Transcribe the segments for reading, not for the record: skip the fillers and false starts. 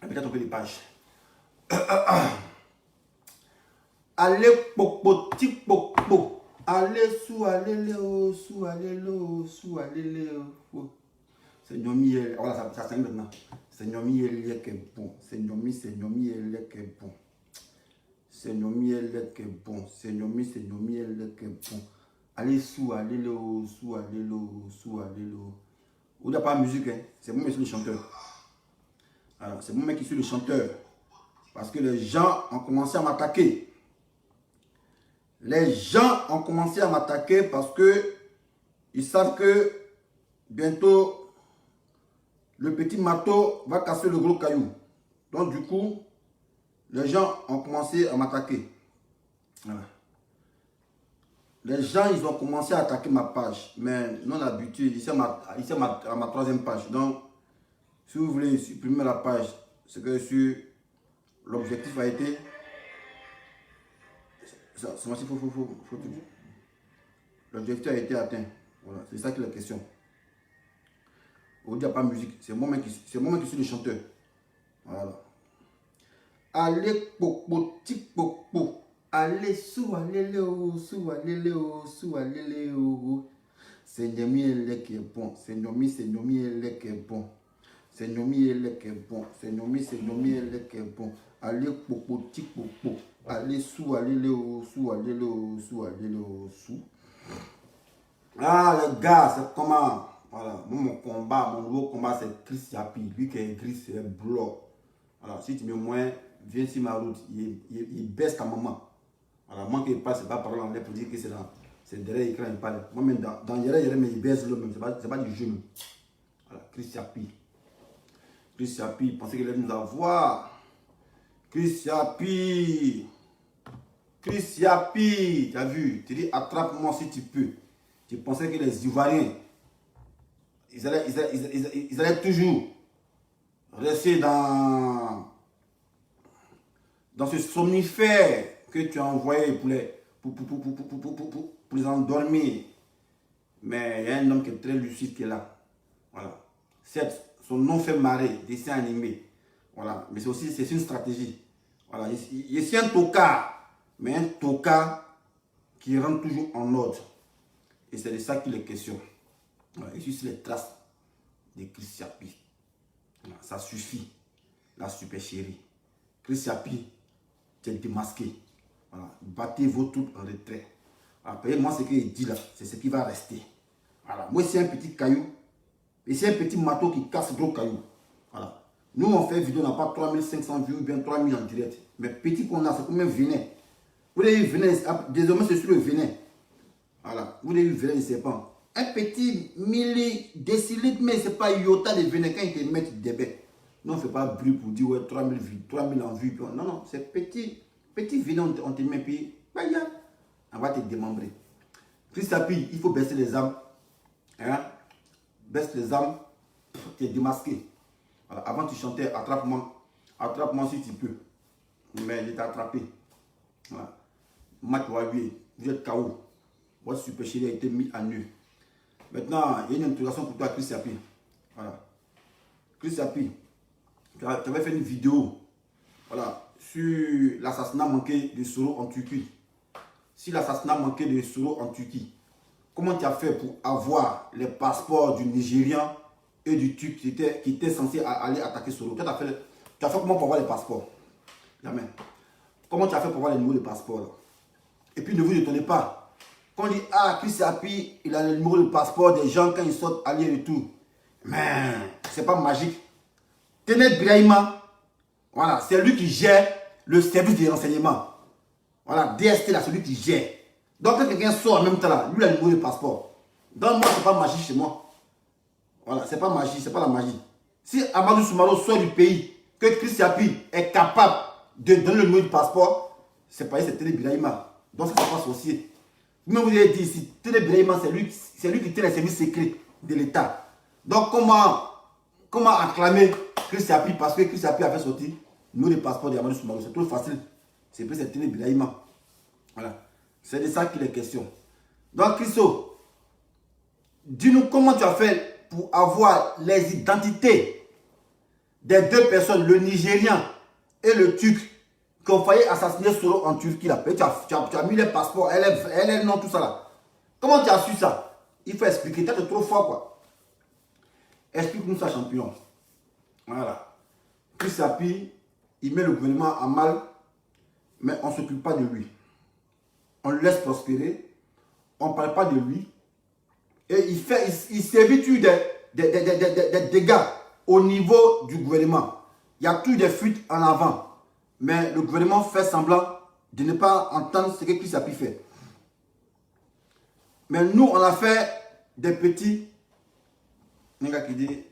Peut-être un peu les pages. Allez, popo, tic, popo. Allez, sous, allez, léo, sous, allez, léo, sous, allez, léo. Seigneur miel. Voilà, ça saigne maintenant. Seigneur miel, qui est bon. Seigneur miel, qui est bon. Seigneur miel, qui est bon. Seigneur miel, qui est bon. Allez, sous, allez, léo, sous, allez, léo, sous, allez, léo. Vous n'avez pas de musique, hein? C'est moi qui suis le chanteur. Alors, c'est moi qui suis le chanteur. Parce que les gens ont commencé à m'attaquer. Les gens ont commencé à m'attaquer parce que ils savent que bientôt le petit marteau va casser le gros caillou. Donc du coup, les gens ont commencé à m'attaquer. Voilà. Les gens, ils ont commencé à attaquer ma page. Mais non d'habitude, ici à ma troisième page. Donc, si vous voulez supprimer la page, c'est que sur l'objectif a été... L'objectif a été atteint. Voilà, c'est ça qui est la question. On dit pas musique, c'est moi-même qui suis le chanteur. Voilà. Allez, popo, tic, popo. Allez, sous, allez, léo, sous, allez, léo, sous, allez, léo. Seigneur miel qui est bon. Seigneur miel qui est bon. Seigneur miel qui est bon. Seigneur miel qui est bon. Allez, popo, tic, popo. Allez, sous, allez, léo, sous, allez, léo, sous, allez, léo, sous. Ah, les gars, c'est comment? Voilà, mon combat, mon nouveau combat, c'est Chris Yapi. Lui qui est gris, c'est blanc. Voilà, si tu me moins, viens sur ma route, il baisse ta maman. Voilà, moi qui passe, c'est pas parler en l'air pour dire que c'est là. C'est derrière l'écran, il parle. Moi-même, dans derrière, mais il baisse l'homme, c'est pas du jeu. Voilà, Chris Yapi. Chris Yapi, il pensait qu'il allait nous avoir. Chris Yapi. Chris Yapi, tu as vu? Tu dis, attrape-moi si tu peux. Tu pensais que les Ivoiriens, ils allaient toujours rester dans ce somnifère que tu as envoyé pour les endormir. Mais il y a un homme qui est très lucide qui est là. Voilà. Certes, son nom fait marrer, dessin animé. Voilà. Mais c'est une stratégie. Voilà. Il y a un tocard, mais un tocard qui rentre toujours en ordre. Et c'est de ça qu'il est question. Voilà. Et juste les traces de Chris Yapi. Voilà. Ça suffit. La super chérie. Chris Yapi, tu es démasqué. Voilà. Battez vos troupes en retrait. Après, moi, ce qu'il dit là, c'est ce qui va rester. Voilà. Moi, c'est un petit caillou. Et c'est un petit marteau qui casse gros caillou. Voilà. Nous, on fait vidéo, on n'a pas 3500 vues ou bien 3000 en direct. Mais petit qu'on a, c'est comme un venin. Vous avez eu venin, désormais, c'est sur le venin. Voilà. Vous avez eu venin de serpent. Un petit millidécilitre, mais ce n'est pas iota de venin quand ils te mettent des bêtes. Non, on ne fait pas bruit pour dire ouais, 3000 vues, 3000 en vues. Non, non, c'est petit venin, on te met, puis on va te démembrer. Chris Yapi, il faut baisser les armes. Hein? Baisse les armes, tu es démasqué. Voilà. Avant tu chantais, attrape-moi si tu peux. Mais il t'a attrapé. Voilà. Mat Waoué, vous êtes KO. Votre super chérie a été mis à nu. Maintenant, il y a une interrogation pour toi, Chris Yapi. Voilà. Chris Yapi, tu avais fait une vidéo, voilà, sur l'assassinat manqué de Soro en Turquie. Si l'assassinat manqué de Soro en Turquie, comment tu as fait pour avoir les passeports du Nigérian et du Turc qui étaient censés aller attaquer Soro? Tu as fait comment pour avoir les passeports? Jamais. Comment tu as fait pour avoir les numéros de passeport là? Et puis ne vous étonnez pas. Quand on dit, ah, Chris Yapi, il a le numéro de passeport des gens quand ils sortent aller-retour. Mais c'est pas magique. Tenet Brahima, voilà, c'est lui qui gère le service de renseignement. Voilà, DST là, c'est lui qui gère. Donc quand quelqu'un sort en même temps là, lui il a le numéro de passeport. Donc moi, c'est pas magie chez moi. Voilà, c'est pas magie, c'est pas la magie. Si Amadou Soumaro sort du pays, que Chris Yapi est capable de donner le numéro de passeport, c'est pas c'est Tenet Brahima. Donc ça c'est pas sorcier. Vous-même vous avez dit ici, Tenet Brahima, c'est lui qui tient les services secrets de l'État. Donc comment acclamer Chris Yapi parce que Chris Yapi a fait sortir le numéro de passeport de Amadou Soumaro? C'est trop facile. C'est plus c'est Tenet Brahima. Voilà. C'est de ça qu'il est question. Donc, Christo, dis-nous comment tu as fait pour avoir les identités des deux personnes, le Nigérien et le Turc, qui ont failli assassiner Soro en Turquie. Là. Tu as mis les passeports, elle, non, tout ça là. Comment tu as su ça? Il faut expliquer. Tu es trop fort, quoi. Explique-nous ça, champion. Voilà. Chris Api, il met le gouvernement en mal, mais on ne s'occupe pas de lui. On le laisse prospérer. On ne parle pas de lui. Et il s'évite des dégâts au niveau du gouvernement. Il y a toujours des fuites en avant. Mais le gouvernement fait semblant de ne pas entendre ce que Chris Api fait. Mais nous, on a fait des petits. Nenga qui dit,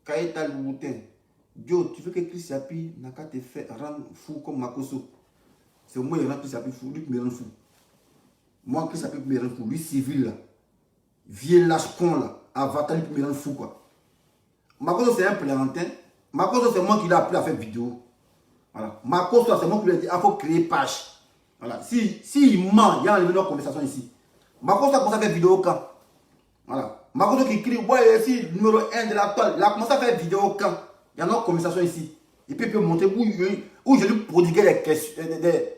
Kaïta Louboutin, Dieu, tu veux que Chris Api n'a qu'à te faire rendre fou comme Makoso. C'est moi qui rend Chris Api fou, lui qui me rend fou. Moi, Chris Api me rend fou, lui civil là. Vieux lâche con là, avatar lui qui me rend fou quoi. Makoso c'est un plaisantin. Makoso c'est moi qui l'ai appelé à faire vidéo. Voilà. Makoso c'est moi qui lui ai dit, il faut créer page. Voilà. Si il ment, il y a une conversation ici. Makoso a commencé à faire vidéo quand. Voilà. Makoso qui crie, ouais, ici, numéro 1 de la toile. Il a commencé à faire vidéo quand. Il y a une conversation ici. Et puis il peut montrer où je lui prodiguais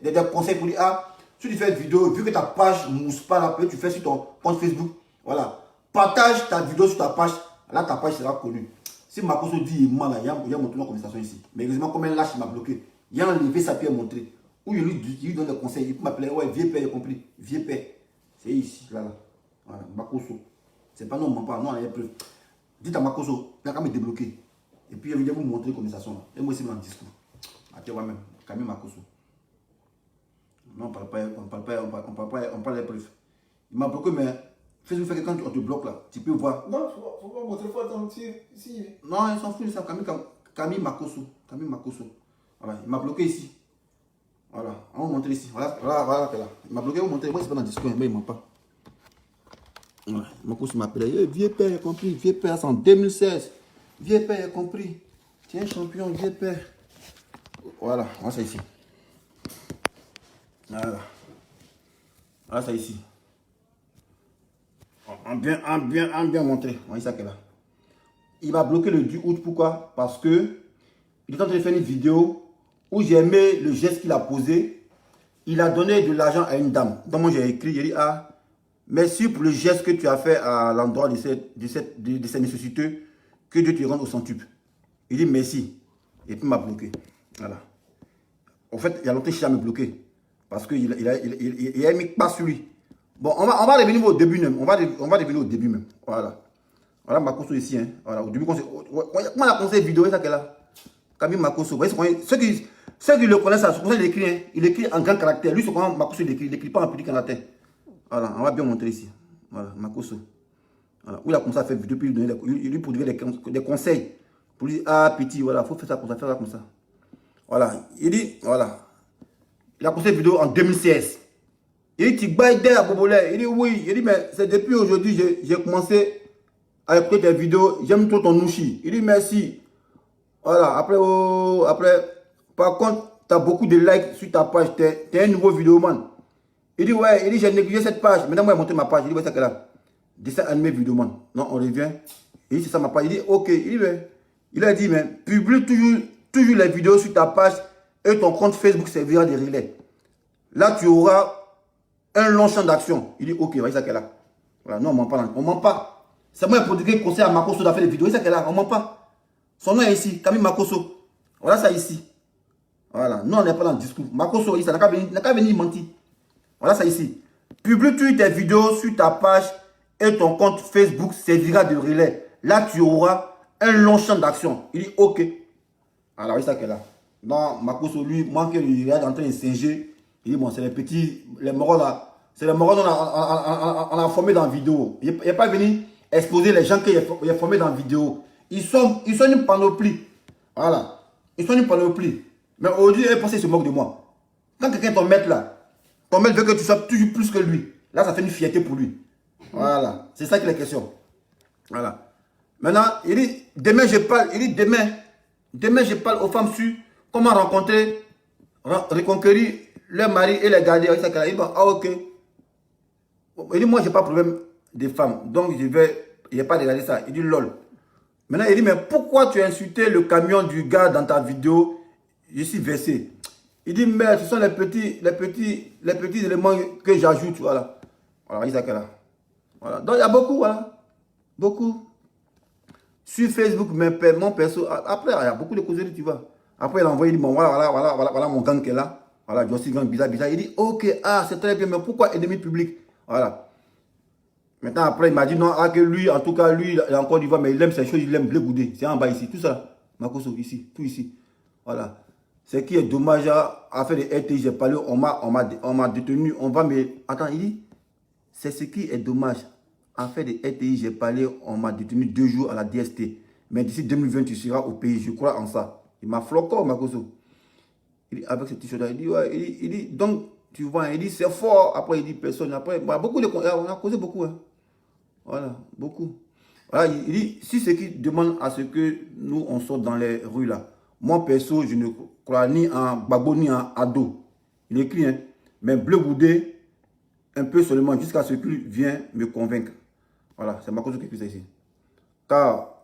des conseils pour dire, ah, si tu fais une vidéo, vu que ta page ne mousse pas là, tu fais sur ton compte Facebook. Voilà. Partage ta vidéo sur ta page. Là, ta page sera connue. Si Makoso dit, il là, il y a montré une conversation ici. Mais heureusement, comme un lâche, il m'a bloqué. Il a enlevé sa pierre montrer. Où je lui donne des conseils. Il peut m'appeler, ouais, vieux père, il a compris. Vieux père. C'est ici, là. Voilà, Makoso. C'est pas non, on ment pas. Non, il y a preuve. Dites à Makoso, il a qu'à me débloquer. Et puis, il va vous montrer la conversation. Et moi, c'est mon discours. À toi même, Camille Makoso. Non, on parle pas, on parle des preuves. Il m'a bloqué, mais Facebook fait que quand on te bloque là, tu peux voir. Non, faut pas montrer, faut attendre si. Non, ils s'en foutent de ça. Camille Makoso. Camille Makoso. Voilà, il m'a bloqué ici. Voilà, on va montrer ici. Voilà, là. Il m'a bloqué, on va montrer. Moi, c'est pas dans le discours, mais il ne ment pas. Voilà, Makoso m'appelle. Vieux père, il a compris. Vieux père, c'est en 2016. Vieux père, il a compris. Tu es un champion, vieux père. Voilà, on va ça ici. Voilà. Voilà ça ici. En bien montré. On ça que là. Il m'a bloqué le 10 août. Pourquoi? Parce que il est en train de faire une vidéo où j'ai aimé le geste qu'il a posé. Il a donné de l'argent à une dame. Donc moi j'ai écrit, j'ai dit, ah, merci pour le geste que tu as fait à l'endroit de ces nécessiteux. Que Dieu te rende au centuple. Il dit merci. Et puis il m'a bloqué. Voilà. En fait, il y a longtemps qu'il a me bloqué. Parce qu'il a mis pas sur lui. Bon, on va revenir au début même. On va revenir au début même. Voilà. Voilà Makoso ici. Hein. Voilà. Au début, comment on a commencé vidéo, ça qu'elle là. Camille Makoso. Vous voyez, ceux qui le connaissent, c'est pour ça qu'il écrit. Hein. Il écrit en grand caractère. Lui, c'est comment Makoso il écrit. Il n'écrit pas en petit caractère. Voilà. On va bien montrer ici. Voilà. Makoso. Voilà. Où il a commencé à faire vidéo, puis il lui produisait des conseils. Pour lui dire, ah, petit, voilà, il faut faire ça comme ça, Voilà. Il dit, voilà. Il a commencé la vidéo en 2016. Il dit, tu bailles à Bobolais. Il dit, oui. Il dit, mais c'est depuis aujourd'hui j'ai commencé à écouter tes vidéos. J'aime trop ton nouchi. Il dit, merci. Voilà. Après, par contre, tu as beaucoup de likes sur ta page. Tu es un nouveau vidéoman. Il dit, ouais. Il dit, j'ai négligé cette page. Maintenant, moi, j'ai montré ma page. Il dit, ouais, c'est là. Dessin animé vidéoman. Non, on revient. Il dit, c'est ça ma page. Il dit, ok. Il dit, mais. Il a dit, mais publie toujours les vidéos sur ta page et ton compte Facebook servira de relais. Là, tu auras un long champ d'action. Il dit, ok, voyez ça qu'elle a. Voilà, non, on ne ment pas. On ne ment pas. C'est moi qui conseille à Makoso de faire des vidéos. Voyez ça qu'elle a. On ne ment pas. Son nom est ici, Camille Makoso. Voilà ça ici. Voilà, nous, on n'est pas dans le discours. Makoso, il n'a qu'à venir mentir. Voilà ça ici. Publie toujours tes vidéos sur ta page et ton compte Facebook servira de relais. Là, tu auras un long champ d'action. Il dit ok. Alors, oui, ça qu'elle a. Non, Makoso, lui, moi, qu'il est en train de singer. Il dit bon, c'est les petits, les morons là. C'est les morons qu'on a formés dans la vidéo. Il n'est pas venu exposer les gens qu'il a formés dans la vidéo. Ils sont une panoplie. Voilà. Ils sont une panoplie. Mais aujourd'hui, il pensait se moque de moi. Quand quelqu'un ton maître là, ton maître veut que tu sois toujours plus que lui. Là, ça fait une fierté pour lui. Voilà. C'est ça qu'il est question. Voilà. Maintenant, il dit, demain je parle, demain je parle aux femmes sur comment rencontrer, reconquérir leur mari et les garder. Il dit, ah ok. Il dit, moi je n'ai pas de problème des femmes, donc je n'ai pas regardé ça. Il dit, lol. Maintenant, il dit, mais pourquoi tu as insulté le camion du gars dans ta vidéo? Je suis versé. Il dit, mais ce sont les petits éléments que j'ajoute, voilà. Voilà, Isaac est là. Voilà. Donc, il y a beaucoup, voilà. Beaucoup. Sur Facebook, mon perso, après, il y a beaucoup de causeries, tu vois. Après, il a envoyé, il dit, bon, voilà mon gang qui est là. Voilà, Jossi gang, bizarre. Il dit, ok, c'est très bien, mais pourquoi ennemi public? Voilà. Maintenant, après, il m'a dit, non, que lui, en tout cas, lui, il a encore du vent, mais il aime ces choses, il aime Blé Goudé. C'est en bas ici, tout ça. Makoso, ici, tout ici. Voilà. Ce qui est dommage à faire des RTI, j'ai parlé, on m'a détenu, on va me... Attends, il dit, c'est ce qui est dommage. En fait, des RTI, j'ai parlé, on m'a détenu 2 jours à la DST. Mais d'ici 2020, tu seras au pays, je crois en ça. Il m'a floqué, Makoso. Il dit, avec ce t-shirt-là, il dit, ouais, il dit, donc, tu vois, il dit, c'est fort. Après, il dit, personne. Après, bah, on a causé beaucoup, hein. Voilà, beaucoup. Voilà, il dit, si ce qui demande à ce que nous, on sorte dans les rues, là. Moi, perso, je ne crois ni en Gbagbo, ni en Ado. Il écrit, hein. Mais Blé Goudé, un peu seulement, jusqu'à ce qu'il vienne me convaincre. Voilà, c'est ma cause qui écrit ça ici. Car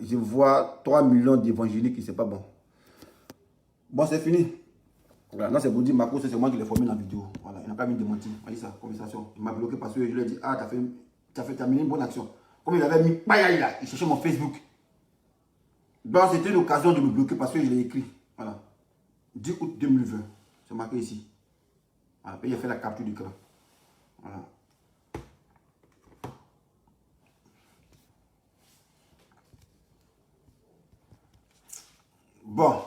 je vois 3 millions d'évangéliques et c'est pas bon. Bon, c'est fini. Voilà, là, c'est pour dire, Marco, c'est moi qui l'ai formé dans la vidéo. Voilà, il n'a pas mis de mentir. Voyez ça, conversation. Il m'a bloqué parce que je lui ai dit, tu as mené une bonne action. Comme il avait mis, là, il cherchait mon Facebook. Donc, c'était l'occasion de me bloquer parce que je l'ai écrit. Voilà. 10 août 2020. C'est marqué ici. Voilà, puis il a fait la capture d'écran. Voilà. Bon.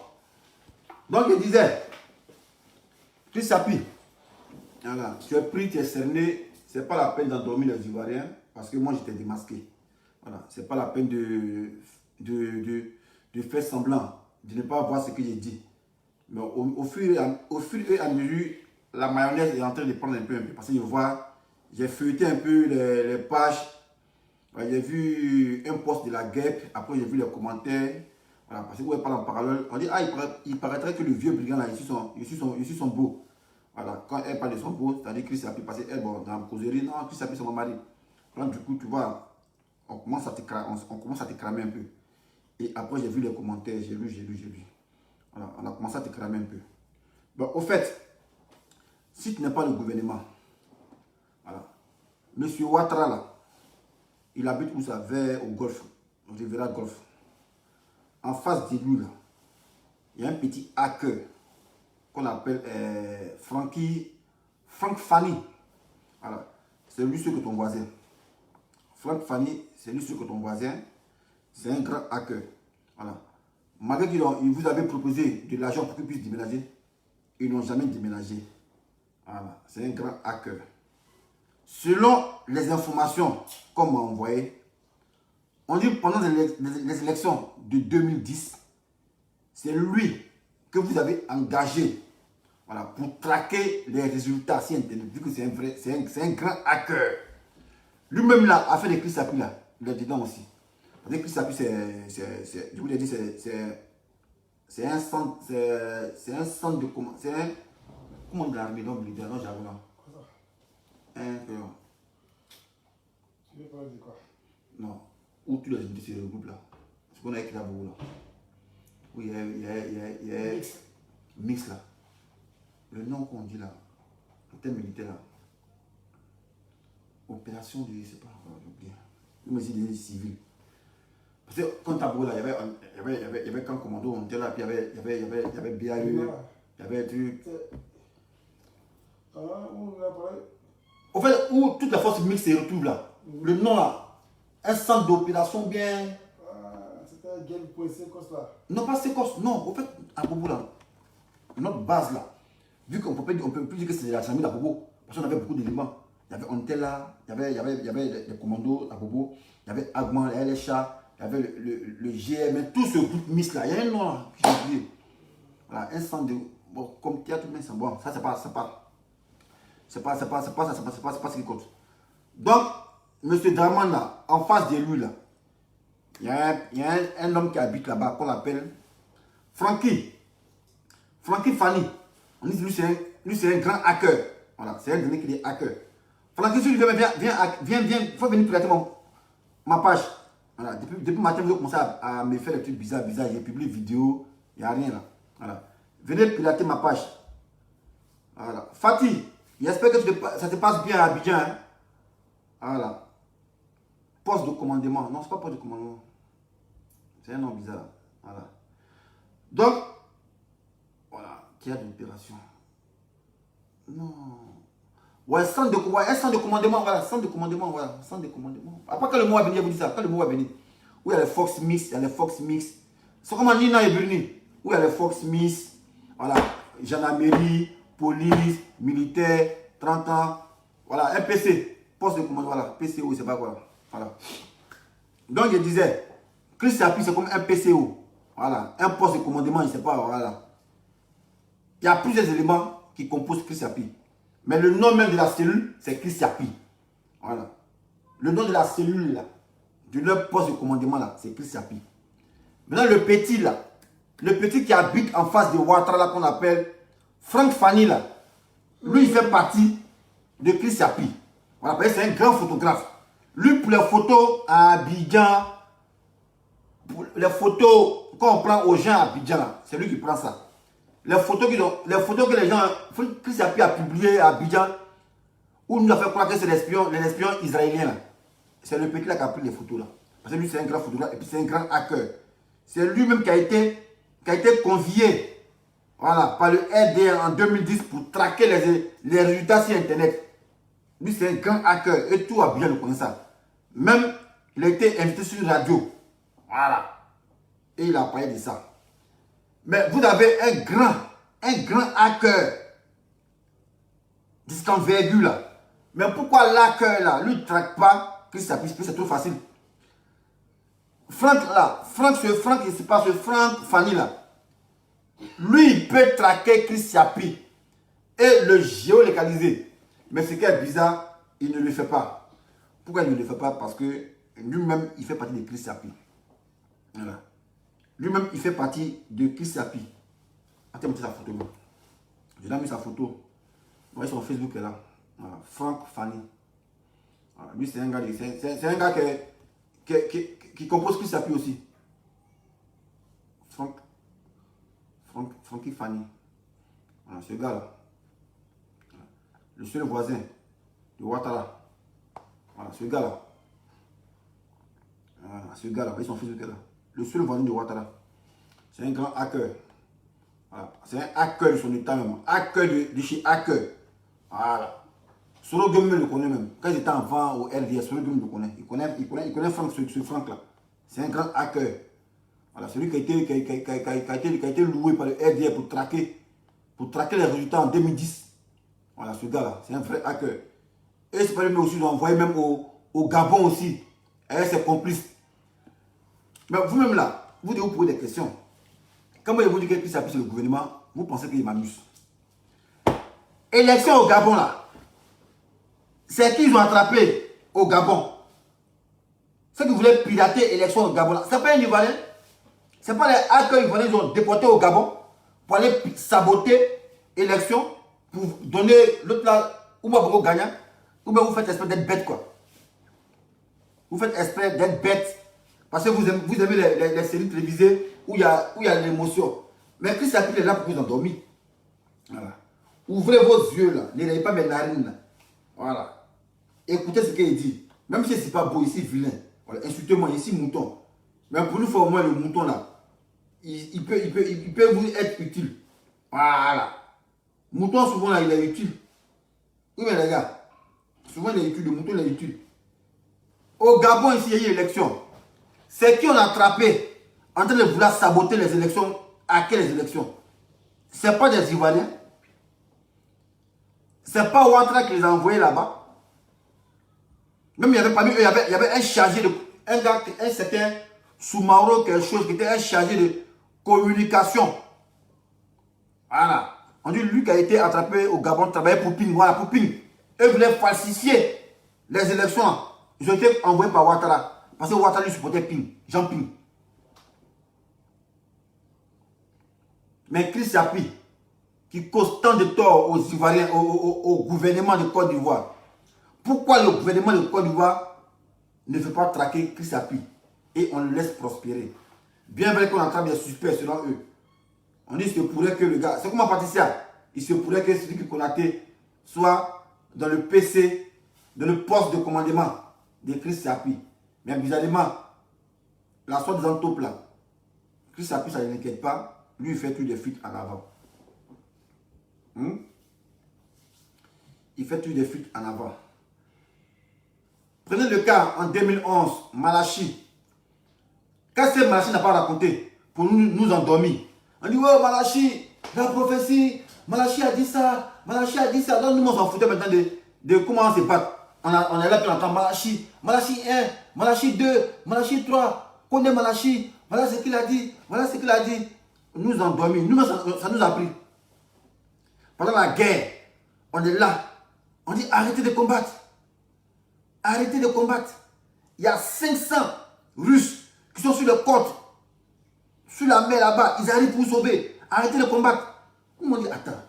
Donc, il disait, tu s'appuies. Voilà. Tu es pris, tu es cerné. C'est pas la peine d'endormir les Ivoiriens parce que moi, j'étais démasqué. Voilà. C'est pas la peine de faire semblant, de ne pas voir ce que j'ai dit. Mais au fur et à mesure, la mayonnaise est en train de prendre un peu. Parce que je vois, j'ai feuilleté un peu les pages. J'ai vu un post de la guêpe. Après, j'ai vu les commentaires. Voilà, parce que vous parlez en parallèle. On dit, il paraîtrait que le vieux brigand là, je suis son beau. Voilà, quand elle parle de son beau, c'est-à-dire Chris Appi, parce qu'elle, bon, dans la causerie, non, Chris Appi, c'est mon mari. Donc, du coup, tu vois, on commence à te cramer un peu. Et après, j'ai vu les commentaires, j'ai lu. Voilà, on a commencé à te cramer un peu. Bon, au fait, si tu n'es pas le gouvernement, voilà, Monsieur Ouattara, là, il habite où ça? Vers au golfe, on verra golfe. En face de lui, là, il y a un petit hacker qu'on appelle Frank Fanny. Voilà, c'est lui ce que ton voisin. Frank Fanny, c'est lui ce que ton voisin. C'est un grand hacker. Voilà. Malgré qu'il vous avait proposé de l'argent pour qu'il puisse déménager, ils n'ont jamais déménagé. Voilà. C'est un grand hacker. Selon les informations qu'on m'a envoyées, on dit pendant les élections de 2010, c'est lui que vous avez engagé, voilà, pour traquer les résultats si Internet, vu que c'est un grand hacker. Lui-même là a fait des Chris Appi là, il est dedans aussi. Parce que Chris Appi, je vous l'ai dit, c'est un centre de comment, c'est un, comment de l'armée, non, militaire, non, j'avoue là. Tu veux parler de quoi? Non, où tous les unités se regroupent là. Ce qu'on a écrit là-bas là. Où il y a mix là. Le nom qu'on dit là, le thème militaire là. Opération de, je sais pas, j'ai oublié. Nous aussi des civils. Parce que quand Tabou là, il y avait quand commando, on était là, puis il y avait BAE, il y avait un truc. Au fait, où toutes les forces mixtes se retrouvent là. Le nom là, un centre d'opération bien. C'était un game pour Sécos là. Non, pas Sécos, non. Au fait, à Bobo là, notre base là, vu qu'on peut plus dire que c'est la famille d'Abobo, parce qu'on avait beaucoup d'éléments. Il y avait Antella, il y avait des commandos à Bobo, il y avait Agman, il y avait les chats, il y avait le GM, tout ce groupe mix là. Il y a un nom là, j'ai oublié. Voilà, un centre de. Bon, comme théâtre, mais c'est bon, ça c'est pas ce qui compte. Donc, M. Draman là, en face de lui là, il y a un homme qui habite là-bas qu'on appelle Frankie Fanny. On dit lui c'est un grand hacker. Voilà, c'est un donné qui est hacker. Francky, si lui viens, faut venir piloter ma page. Voilà. Depuis matin, vous avez commencé à me faire des trucs bizarres. J'ai publié vidéo, il n'y a rien là. Voilà. Venez pirater ma page. Voilà. Fatih, j'espère que ça se passe bien à Abidjan. Hein? Voilà. Poste de commandement. Non, c'est pas poste de commandement. C'est un nom bizarre. Voilà. Donc, voilà. Qui a d'opération. Non. Ouais, un centre de commandement, voilà. Centre de commandement, voilà. Centre de commandement. Après, quand le mot va venir, vous dites ça. Quand le mot va venir. Où il y a les Fox Mix, il y a les Fox Mix. C'est comme Nina et Bruni. Où il y a les Fox Mix. Voilà. Gendarmerie, police, militaire, 30 ans. Voilà. Un PC. Poste de commandement, voilà. PCO, c'est pas quoi. Voilà. Donc, je disais, Chris Yapi, c'est comme un PCO. Voilà. Un poste de commandement, je ne sais pas. Voilà. Il y a plusieurs éléments qui composent Chris Yapi. Mais le nom même de la cellule, c'est Chris Yapi. Voilà. Le nom de la cellule, là, de leur poste de commandement, là, c'est Chris Yapi. Maintenant, le petit, là, le petit qui habite en face de Ouattara, là, qu'on appelle Franck Fanny, là, lui, il fait partie de Chris Yapi. Voilà, c'est un grand photographe. Lui, pour les photos à Abidjan, pour les photos qu'on prend aux gens à Abidjan, là, c'est lui qui prend ça. Les photos que les gens, Chris Yapi a publiées à Abidjan, où nous a fait croire que c'est les espions israéliens. C'est le petit là qui a pris les photos là. Parce que lui c'est un grand photographe et puis c'est un grand hacker. C'est lui-même qui a été convié, voilà, par le RDR en 2010 pour traquer les résultats sur Internet. Lui c'est un grand hacker et tout Abidjan le connaît ça. Même il a été invité sur une radio. Voilà. Et il a parlé de ça. Mais vous avez un grand hacker de cette envergure là. Mais pourquoi l'hacker là, lui ne traque pas Chris Yapi? C'est trop facile. Franck là, Franck, je sais pas, ce Franck Fanny là, lui il peut traquer Chris Yapi et le géolocaliser. Mais ce qui est bizarre, il ne le fait pas. Pourquoi il ne le fait pas? Parce que lui-même, il fait partie de Chris Yapi. Voilà. Lui-même, il fait partie de Chris Yapi. Attends, sa photo. Je l'ai mis sa photo. Vous voyez son Facebook est là. Voilà. Franck Fanny. Voilà. Lui, c'est un gars, qui compose Chris Yapi aussi. Francky Fanny. Voilà, ce gars-là. Voilà. Le seul voisin de Ouattara. Voilà, ce gars-là. Voilà, ce gars-là, vous voyez son Facebook est là. Le seul voisin de Ouattara. C'est un grand hacker. Voilà. C'est un hacker de son état même. Hacker de chez hacker. Voilà. Solo Gumme le connaît même. Quand j'étais enfant au RDS, Solo Gumme le connaît. Il connaît Franck, ce Franck là. C'est un grand hacker. Voilà. Celui qui a été loué par le RDS pour traquer les résultats en 2010. Voilà, ce gars là. C'est un vrai hacker. Et c'est pas lui aussi, ils l'ont envoyé même au Gabon aussi. Et ses complices. Mais vous-même là, vous devez vous poser des questions. Quand moi je vous dis que s'appuie sur le gouvernement, vous pensez qu'il m'amuse. Élection au Gabon là, c'est qu'ils ont attrapé au Gabon. Ceux qui voulaient pirater l'élection au Gabon là, c'est pas un Ivoirien. C'est pas les hackers ivoiriens qui ont déporté au Gabon pour aller saboter l'élection, pour donner l'autre là, ou bien vous gagnez, ou bien vous faites espèce d'être bête quoi. Vous faites espèce d'être bête. Parce que vous aimez les séries télévisées où il y a l'émotion. Mais Chris Yapi est là pour vous endormir. Voilà. Ouvrez vos yeux là. N'ayez pas mes narines là. Voilà. Écoutez ce qu'il dit. Même si ce n'est pas beau, ici vilain. Voilà. Insultez-moi, ici mouton. Mais pour nous faire au moins le mouton là. Il peut vous être utile. Voilà. Mouton souvent là, il est utile. Oui mais les gars. Souvent il est utile. Le mouton il est utile. Au Gabon ici, il y a eu l'élection. C'est qui on a attrapé en train de vouloir saboter les élections, hacker les élections. Ce n'est pas des Ivoiriens. Ce n'est pas Ouattara qui les a envoyés là-bas. Même il y avait parmi eux, il y avait un chargé de. Un gars, un certain Soumaro, quelque chose, qui était un chargé de communication. Voilà. On dit lui qui a été attrapé au Gabon, travaillait pour Ping. Voilà, pour Ping. Eux voulaient falsifier les élections. Ils ont été envoyés par Ouattara. Parce que Ouattara lui supportait Ping, Jean Ping. Mais Chris Yapi, qui cause tant de tort aux Ivoiriens, au gouvernement de Côte d'Ivoire. Pourquoi le gouvernement de Côte d'Ivoire ne fait pas traquer Chris Appuis et on le laisse prospérer. Bien vrai qu'on entrave des suspects selon eux. On dit qu'il se pourrait que le gars, c'est comme un pâtissier, il se pourrait que celui qui Konaté soit dans le PC, dans le poste de commandement de Chris Appuis. Mais bizarrement, la sorte des taupe là, Chris Appuis, ça ne l'inquiète pas, lui il fait tout des fuites en avant. Il fait tout des fuites en avant. Prenez le cas en 2011, Malachi. Qu'est-ce que Malachi n'a pas raconté pour nous endormir? On dit, ouais, Malachi, la prophétie, Malachi a dit ça, Malachi a dit ça. Donc nous, on s'en foutait maintenant de comment on se bat. On est là pour entendre Malachi, Malachi 1, Malachi 2, Malachi 3, connaît Malachi, voilà ce qu'il a dit, voilà ce qu'il a dit. Nous endormir, nous, ça nous a pris. Pendant la guerre, on est là, on dit arrêtez de combattre. Arrêtez de combattre. Il y a 500 Russes qui sont sur le côte, sur la mer là-bas. Ils arrivent pour vous sauver. Arrêtez de combattre. Nous on dit, attends,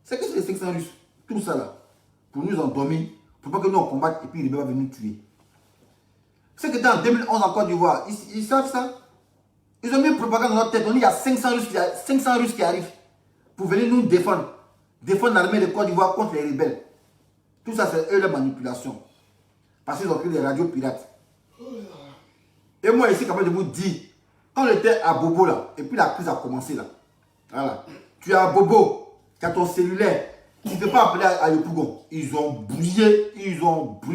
c'est que c'est les 500 Russes, tout ça là, pour nous endormir, pour pas que nous on combatte et puis les rebelles vont nous tuer. C'est que dans 2011 en Côte d'Ivoire, ils savent ça. Ils ont mis une propagande dans notre tête. On dit, il y a 500 Russes qui arrivent pour venir nous défendre. Défendre l'armée de Côte d'Ivoire contre les rebelles. Tout ça, c'est eux la manipulation. Parce qu'ils ont pris des radios pirates. Et moi, ici, capable de vous dire, quand j'étais à Bobo là, et puis la crise a commencé là, voilà, tu es à Bobo, tu as ton cellulaire, tu ne peux pas appeler à Yopougon. Ils ont brouillé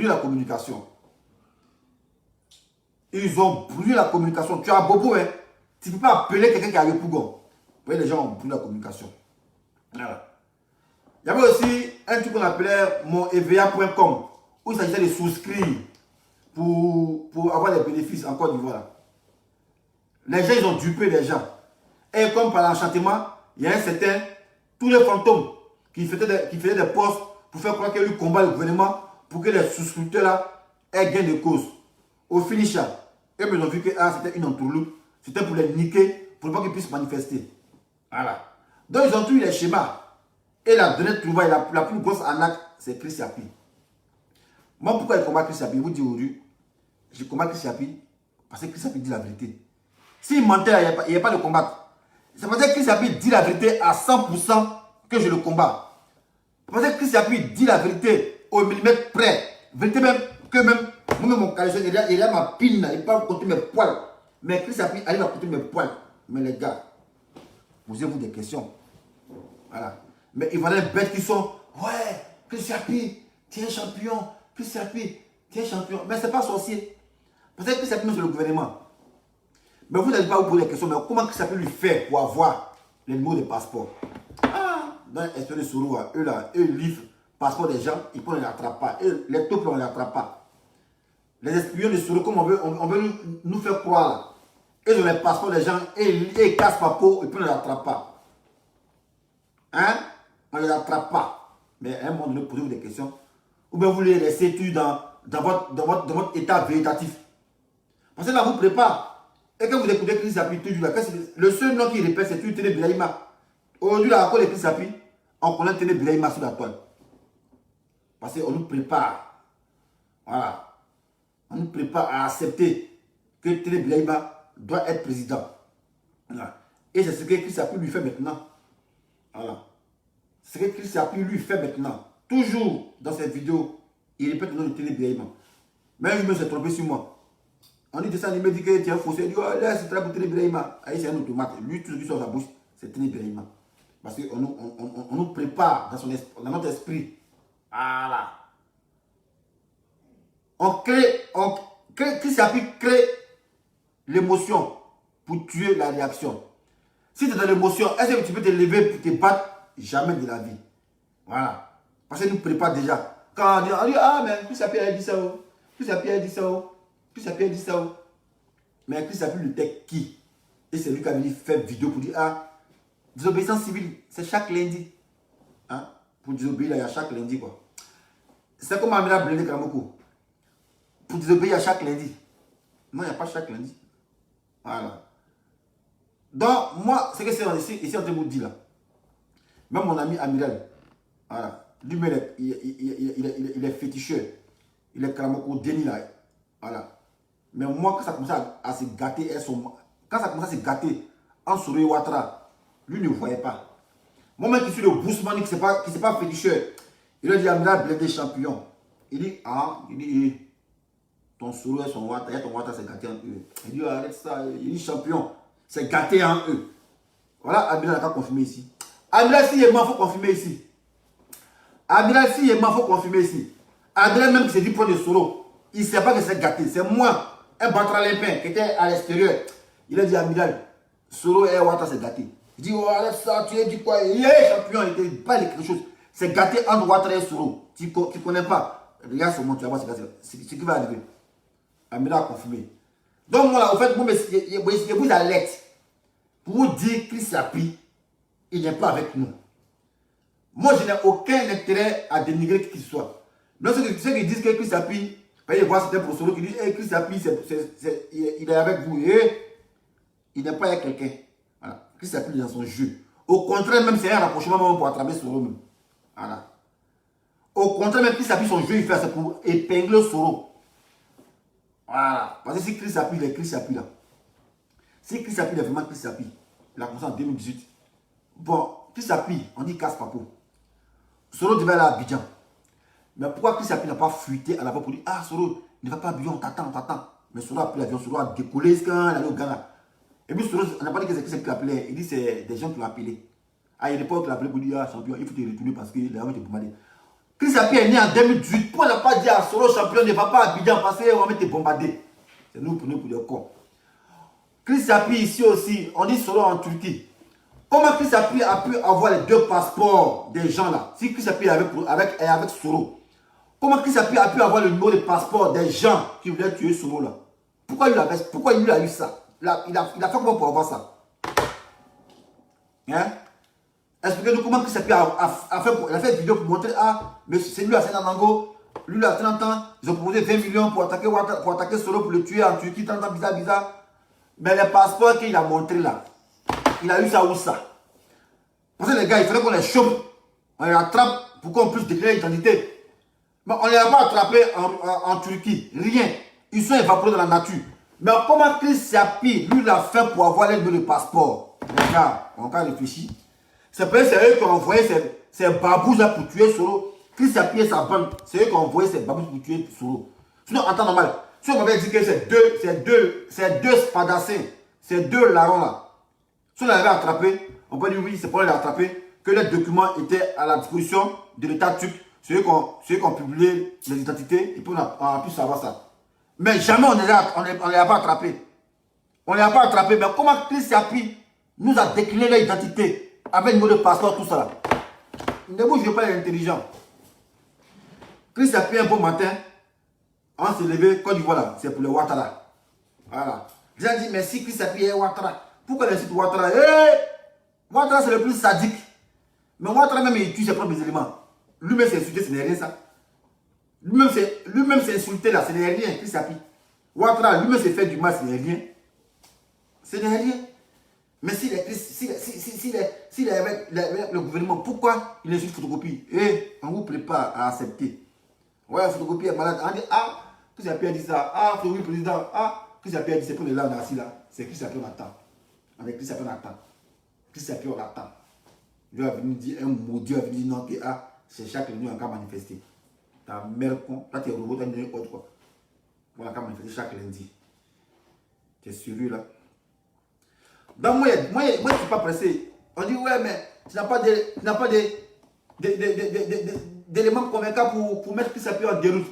la communication. Ils ont brouillé la communication. Tu es à Bobo, hein, tu ne peux pas appeler quelqu'un qui est à Yopougon. Vous voyez, les gens ont brûlé la communication. Voilà. Il y avait aussi un truc qu'on appelait moneva.com où il s'agissait de souscrire pour avoir des bénéfices en Côte d'Ivoire. Les gens, ils ont dupé les gens. Et comme par l'enchantement, il y a un certain, tous les fantômes qui faisaient des postes pour faire croire qu'il y a eu combat le gouvernement pour que les souscripteurs là aient gain de cause. Au finish, eux ils ont vu que c'était une entourloupe, c'était pour les niquer, pour ne pas qu'ils puissent manifester. Voilà. Donc ils ont tous les schémas. Et la dernière trouvaille, la plus grosse arnaque, c'est Chris Appuis. Moi, pourquoi je combat Chris Appuis? Je vous dis aujourd'hui, je combats Chris Appuis parce que Chris Appuis dit la vérité. S'il mentait, il n'y a pas de combattre. C'est parce que Chris Appuis dit la vérité à 100% que je le combats. C'est parce que Chris Appuis dit la vérité au millimètre près. Vérité même que même, moi-même mon caleçon, il y a ma pine, il peut compter mes poils. Mais Chris Appuis arrive à compter mes poils. Mais les gars, posez-vous des questions. Voilà. Mais il y a des bêtes qui sont, ouais, Chris Appuis, tu es un champion, Chris Appuis, tu es un champion. Mais ce n'est pas sorcier. Parce que Chris Appuis, c'est le gouvernement. Mais vous n'allez pas vous poser des questions, mais comment Chris Appuis lui fait pour avoir les numéros de passeport? Dans l'esprit de Sourou, eux là, eux livrent le passeport des gens, ils ne les attrapent pas. Eux, les taupes, on ne les attrape pas. Les espions de Sourou, comme on veut nous faire croire là. Ils ont les passeports des gens et ils cassent pas peau et puis on ne les attrape pas. Hein? On ne les attrape pas. Mais à un moment donné, posez-vous des questions. Ou bien vous les laissez tuer dans votre état végétatif. Parce que là, vous préparez. Et quand vous écoutez Chris Appuis toujours là, le seul nom qui répète, c'est Téné Bilaïma. Aujourd'hui, là, encore les Chris Appuis, on connaît Téné Bilaïma sur la toile. Parce qu'on nous prépare. Voilà. On nous prépare à accepter que Téné Bilaïma doit être président. Voilà. Et c'est ce que Chris Appuis lui fait maintenant. Voilà. Ce que Chris Appuis lui fait maintenant. Toujours dans cette vidéo, il répète le nom de Téné Bilaïma. Même je me suis trompé sur moi. On dit ça, il me dit que tu es un faussé. Il dit, oh là, c'est très pour Téné Bilaïma. Ahí, c'est un automate. Lui, tout ce qui sort de sa bouche, c'est Téné Bilaïma. Parce qu'on nous prépare dans notre esprit. Voilà. Chris Appuis crée l'émotion pour tuer la réaction. Si tu es dans l'émotion, est-ce que tu peux te lever pour te battre? Jamais de la vie. Voilà. Parce qu'il nous prépare déjà. Quand on dit ah, mais Chris Appuis a dit ça. Chris Appuis a dit ça. Chris Appuis a dit ça. Mais Chris Appuis le tech qui? Et c'est lui qui a venu faire vidéo pour dire ah, désobéissance civile, c'est chaque lundi. Hein? Pour désobéir, il y a chaque lundi quoi. C'est comme Amina Blende Kramoko. Pour désobéir, il y a chaque lundi. Non, il n'y a pas chaque lundi. Voilà. Donc, moi, c'est que c'est ici en train de vous dire là. Même mon ami Amiral, voilà. Lui-même, il est féticheur. Il est Kramoko déni là. Voilà. Mais moi, quand ça commençait à se gâter, quand ça commençait à se gâter en Soro et Ouattara, lui ne voyait pas. Moi-même qui suis le Bousmani, qui ne s'est pas féticheur, il a dit Amiral Blindé champion. Il dit, ton Soro et son Ouattara, ton Ouattara c'est gâté en eux. Il dit, arrête ça, il dit champion, c'est gâté en eux. Voilà, Amiral a confirmé ici. Amiral, si il est mort, il faut confirmer ici. Amiral, si il est mort, il faut confirmer ici. Amiral, même qui s'est dit pour le Soro, il ne sait pas que c'est gâté. C'est moi, un Bantralimpin qui était à l'extérieur. Il a dit, Amiral, Soro et Ouattara c'est gâté. Il dit, oh, arrête ça, tu as dit quoi? Il est champion, il n'était pas quelque chose. C'est gâté entre Ouattara et Soro. Tu ne connais pas. Regarde sur moi, tu vas voir ce qui va arriver. Amiral a confirmé. Donc, moi, en fait, je vous alerte pour vous dire que Sapi, il n'est pas avec nous. Moi, je n'ai aucun intérêt à dénigrer qui que ce soit. Mais ceux qui disent que Chris Sapi, il voit certains pour Soro qui disent Chris Sapi, il est avec vous. Et il n'est pas avec quelqu'un. Voilà. Chris Sapi est dans son jeu. Au contraire, même c'est un rapprochement pour attraper Soro même. Voilà. Au contraire, même Chris Sapi, son jeu, il fait ça pour épingler Soro. Voilà. Parce que si Chris Sapi, il est Chris Sapi là. Si Chris Sapi est vraiment Chris Sapi, il a commencé en 2018. Bon, Chris Sapi, on dit casse-papo. Soro devait aller à Abidjan. Mais pourquoi Chris Sapi n'a pas fuité à la fois pour dire ah Soro, ne va pas à Abidjan, on t'attend. Mais Soro a pris l'avion, Soro a décollé quand il allait au Ghana. Et puis Soro, on n'a pas dit que c'est Chris Sapi qui l'appelait. Il dit c'est des gens qui l'ont appelé. Ah, il n'y a pas qui l'appelait pour dire ah champion, il faut te retourner parce qu'il a envie de bombarder. Chris Sapi est né en 2018. Pourquoi on n'a pas dit à Soro champion, ne va pas à Abidjan parce qu'on va te bombarder. C'est nous pour des cons. Chris Sapi ici aussi, on dit Soro en Turquie. Comment Chris Sapi a pu avoir les deux passeports des gens là? Si Chris Sapi est avec Soro, comment Chris Sapi a pu avoir le numéro de passeport des gens qui voulaient tuer Soro là? Pourquoi il a eu ça? Il a fait comment pour avoir ça? Hein? Expliquez-nous comment Chris Sapi a fait une vidéo pour montrer mais c'est lui à Sénanango, lui à 30 ans, ils ont proposé 20 millions pour attaquer Soro pour le tuer en Turquie, 30 ans bizarre. Mais les passeports qu'il a montré là, il a eu ça où ça? Parce que les gars, il fallait qu'on les chope, on les attrape pour qu'on puisse déclarer l'identité. Mais on ne les a pas attrapés en Turquie, rien. Ils sont évaporés dans la nature. Mais comment Chris Sapi, lui, l'a fait pour avoir l'aide de passeport? Les gars, on a réfléchi. C'est eux qui ont envoyé ces babous là pour tuer Soro. Chris Sapi et sa bande, c'est eux qui ont envoyé ces babous pour tuer Soro. Sinon, en temps normal, si on m'avait dit que ces deux spadassins, ces deux larrons là, si on l'avait attrapé, on peut dire oui, c'est pour les attraper, que les documents étaient à la disposition de l'État turc, ceux qui ont publié les identités, et puis on a pu savoir ça. Mais jamais on ne les a pas attrapés. On ne les a pas attrapés, mais comment Chris Sapi nous a décliné l'identité avec le mot de passeport, tout ça là? Ne bougez pas les intelligents. Chris Sapi un beau matin, on s'est levé, Côte d'Ivoire là, c'est pour le Ouattara. Voilà. J'ai dit merci Chris Sapi et Ouattara. Pourquoi les sites Ouattara? Ouattara c'est le plus sadique. Mais Ouattara même il tue ses propres éléments. Lui-même s'est insulté, ce n'est rien ça. Lui-même s'est insulté là, ce n'est rien, Chris Sapi. Ouattara lui-même s'est fait du mal, ce n'est rien. Ce n'est rien. Mais s'il est avec le gouvernement, pourquoi il insulte photocopie? On vous prépare à accepter. Ouais, photocopie est malade. On dit Chris Sapi a dit ça. Photocopie président. Chris Sapi a dit c'est pour les là, on est assis là. C'est Chris Sapi on attend. Avec Chris Sapi on attend. Chris Sapi on attend. Dieu va venir dire un maudit, va venir dire non, que c'est chaque réunion on a manifester. Ta mère con, là tu es robot, tu as donné autre quoi. On a manifester chaque lundi. Tu es sérieux là? Donc moi je ne suis pas pressé. On dit ouais mais tu n'as pas d'éléments convaincants pour mettre Chris Sapi en déroute.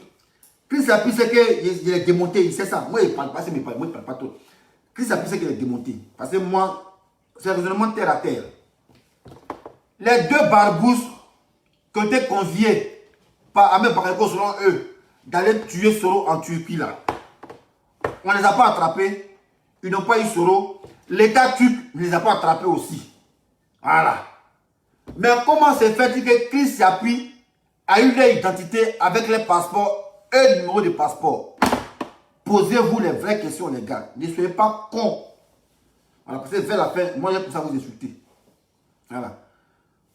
Chris Sapi c'est qu'il est démonté, il sait ça. Moi il ne parle pas, moi il ne parle pas trop. Chris Sapi c'est qu'il est démonté. Parce que moi, c'est un raisonnement terre à terre. Les deux barbousses qui ont été conviés par Ahmed Bakayoko selon eux d'aller tuer Soro en Turquie là. On ne les a pas attrapés. Ils n'ont pas eu Soro. L'État turc ne les a pas attrapés aussi. Voilà. Mais comment c'est fait que Chris Sapi a eu leur identité avec les passeports et le numéro de passeport? Posez-vous les vraies questions les gars. Ne soyez pas cons. Voilà, parce que vers la fin, moi j'ai pour ça vous insulter. Voilà.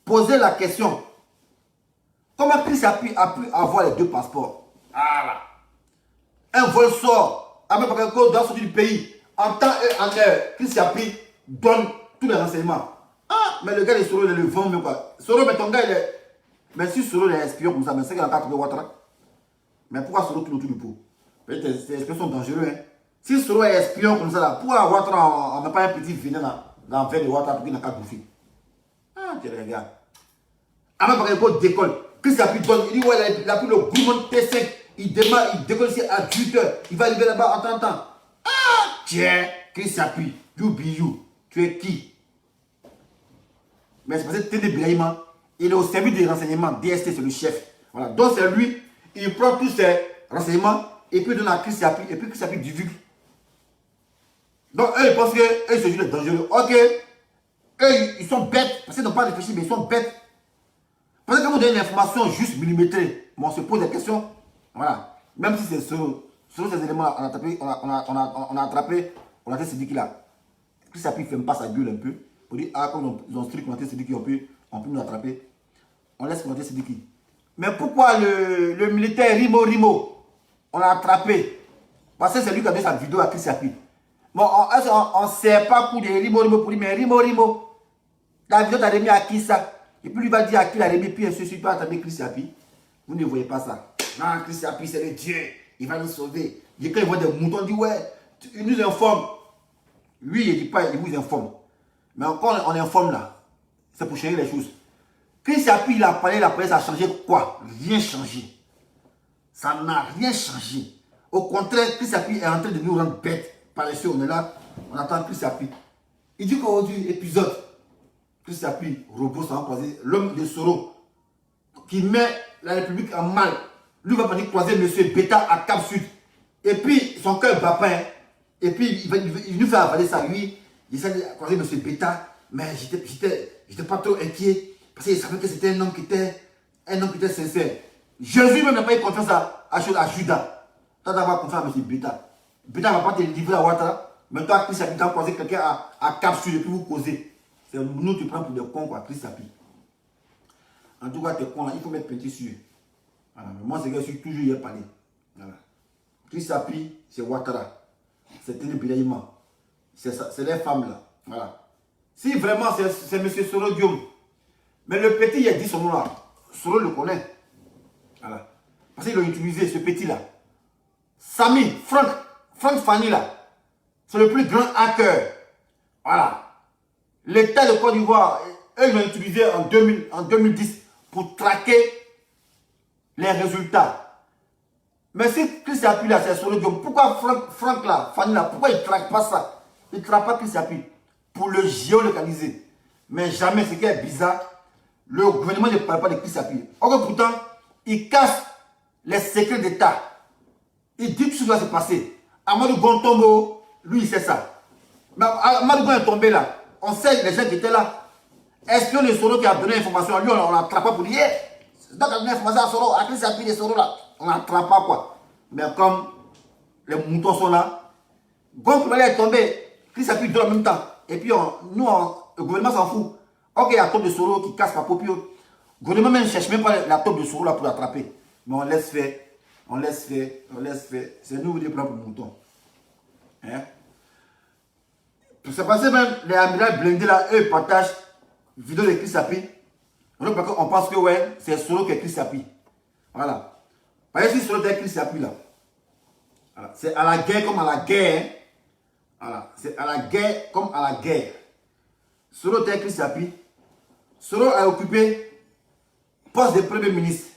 Posez la question. Comment Chris Sapi a pu avoir les deux passeports? Voilà. un vol sort, Ahmed Bakayoko doit sortir du pays. En temps et en heure, Chris Yapi donne tous les renseignements. Ah, mais le gars de Soro, il est le vent, mais quoi. Soro, mais ton gars, il est. Mais si Soro est espion comme ça, mais c'est qu'il a pas trouvé Ouattara. Mais pourquoi Soro tout autour du pot? Peut-être ces espions sont dangereux, hein. Si Soro est espion comme ça, là, pourquoi Ouattara, on n'a pas un petit venin dans le verre de Ouattara pour qu'il n'a qu'à bouffer? Ah, tu regardes. Ahmed Bakayoko décolle. Chris Yapi donne, il dit, ouais, il a pris le Gourmand T5. Il démarre, il décolle ici à 18h. Il va arriver là-bas en temps. Ah, tiens, Chris Yapi, you be you. Tu es qui? Mais c'est parce que Téné Bilaïma, il est au service des renseignements. DST, c'est le chef. Voilà. Donc c'est lui, il prend tous ses renseignements et puis il donne à Chris Yapi. Et puis Chris Yapi divulgue. Donc eux, ils pensent que eux, ce jeu est dangereux. Ok. Eux, ils sont bêtes. Parce qu'ils n'ont pas réfléchi, mais ils sont bêtes. Parce que quand vous donnez l'information juste millimétrée, on se pose des questions. Voilà. Même si c'est selon ces éléments, on a attrapé, on a fait Sidiki là. Chris Yapi ne ferme pas sa gueule un peu. Pour dire, ah, comme ils ont strict commenté Sidiki, on peut nous attraper. On laisse commenter Sidiki. Mais pourquoi le militaire Rimo, on l'a attrapé? Parce que c'est lui qui a donné sa vidéo à Chris Yapi. Bon, on ne sait pas pour des Rimo pour dire, mais Rimo, la vidéo t'a remis à qui ça? Et puis lui va dire à qui il a remis, puis je ne suis pas attrapé Chris Yapi. Vous ne voyez pas ça. Non, Chris Yapi, c'est le Dieu. Il va nous sauver. Et quand il voit des moutons, il dit, ouais, il nous informe. Lui, il ne dit pas, il vous informe. Mais quand on informe là, c'est pour changer les choses. Chris Yapi, il a parlé, la presse a changé quoi? Rien changé. Ça n'a rien changé. Au contraire, Chris Yapi est en train de nous rendre bêtes. Paresseux, on est là, on attend Chris Yapi. Il dit qu'aujourd'hui, épisode, Chris Yapi, robot, ça va croiser l'homme de Soro, qui met la République en mal. Lui va venir croiser M. Beta à Cap Sud. Et puis, son cœur bat pas. Et puis, il nous fait avaler ça. Lui, il essaie de croiser M. Beta. Mais j'étais pas trop inquiet. Parce qu'il savait que c'était un homme qui était sincère. Jésus même n'a pas eu confiance à Judas. Toi, tu vas avoir confiance à M. Beta. Beta ne va pas te livrer à Ouattara. Mais toi, Chris Yapi, tu vas croiser quelqu'un à Cap Sud et puis vous causez. C'est nous, tu prends pour des cons, quoi, Chris Yapi. En tout cas, t'es con là, il faut mettre petit sur. Voilà. Mais moi, c'est que je suis toujours y parlé. Voilà. Chris Yapi, c'est Ouattara. C'est Téné Bilaïma. C'est les femmes là. Voilà. Si vraiment c'est M. Soro Diom. Mais le petit, il a dit son nom là. Soro le connaît. Voilà. Parce qu'ils l'ont utilisé, ce petit là. Samy, Franck Fanny là. C'est le plus grand hacker. Voilà. L'État de Côte d'Ivoire, eux, ils l'ont utilisé en 2010 pour traquer les résultats. Mais si Chris Yapi là, c'est Soro Diom, pourquoi Franck là, Fanny là, pourquoi il ne traque pas ça? Il ne traque pas Chris Yapi pour le géolocaliser. Mais jamais, ce qui est bizarre, le gouvernement ne parle pas de Chris Yapi. Or pourtant, il casse les secrets d'État. Il dit tout ce qui va se passer. Amadou Gontombo, lui, il sait ça. Mais Amadou Gon est tombé là. On sait les gens qui étaient là. Est-ce que le Soro qui a donné l'information à lui, on l'attrape pas pour dire, donc on a donné l'information à Soro, à Chris Yapi de Soro là. On l'attrape pas quoi. Mais comme les moutons sont là, Gontombo est tombé. Chris Yapi donne en même temps. Et puis le gouvernement s'en fout. Ok, il y a la taupe de Soro qui casse la popio. Le gouvernement même ne cherche même pas la taupe de Soro là pour l'attraper. Mais on laisse faire. On laisse faire. C'est nous qui prenons pour moutons. Hein? C'est passé même, les amirals blindés là, eux partagent vidéo de Chris Yapi. On pense que ouais, c'est Soro qui est Chris Yapi. Voilà. Par exemple, si Soro est Chris Yapi là, voilà. C'est à la guerre comme à la guerre. Hein? Voilà. C'est à la guerre comme à la guerre. Soro est Chris Yapi. Soro a occupé le poste de Premier ministre.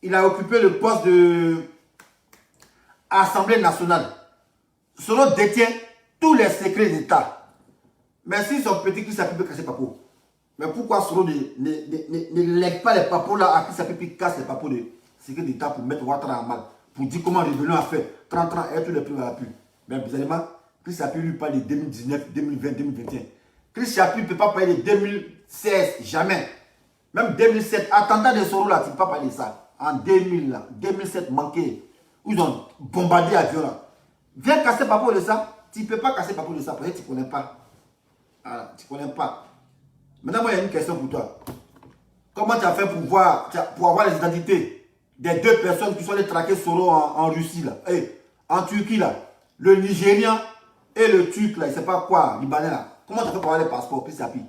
Il a occupé le poste de Assemblée nationale. Soro détient tous les secrets d'État. Mais si son petit Chris Yapi peut casser papou. Mais pourquoi Soro ne lègue pas les papous là à Chris Yapi puis casse les papous de secrets d'État pour mettre Ouattara en mal. Pour dire comment Rébellion a fait 30 ans et tous les prix à la pub. Mais bizarrement, Chris Yapi lui parle de 2019, 2020, 2021. Chris Yapi ne peut pas parler de 2016, jamais. Même 2007, attentat de Soro là, tu ne peux pas parler de ça. En 2000 là, 2007 manqué. Où ils ont bombardé l'avion là. Viens casser papou de ça. Tu ne peux pas casser papou de ça parce que tu ne connais pas. Voilà, tu ne connais pas. Maintenant, moi, il y a une question pour toi. Comment tu as fait pour avoir les identités des deux personnes qui sont allées traquer Soro en Russie, là. En Turquie, là. Le Nigérien et le Turc, là, je ne sais pas quoi, Libanais, là. Comment tu as fait pour avoir les passeports, Chris Sapi?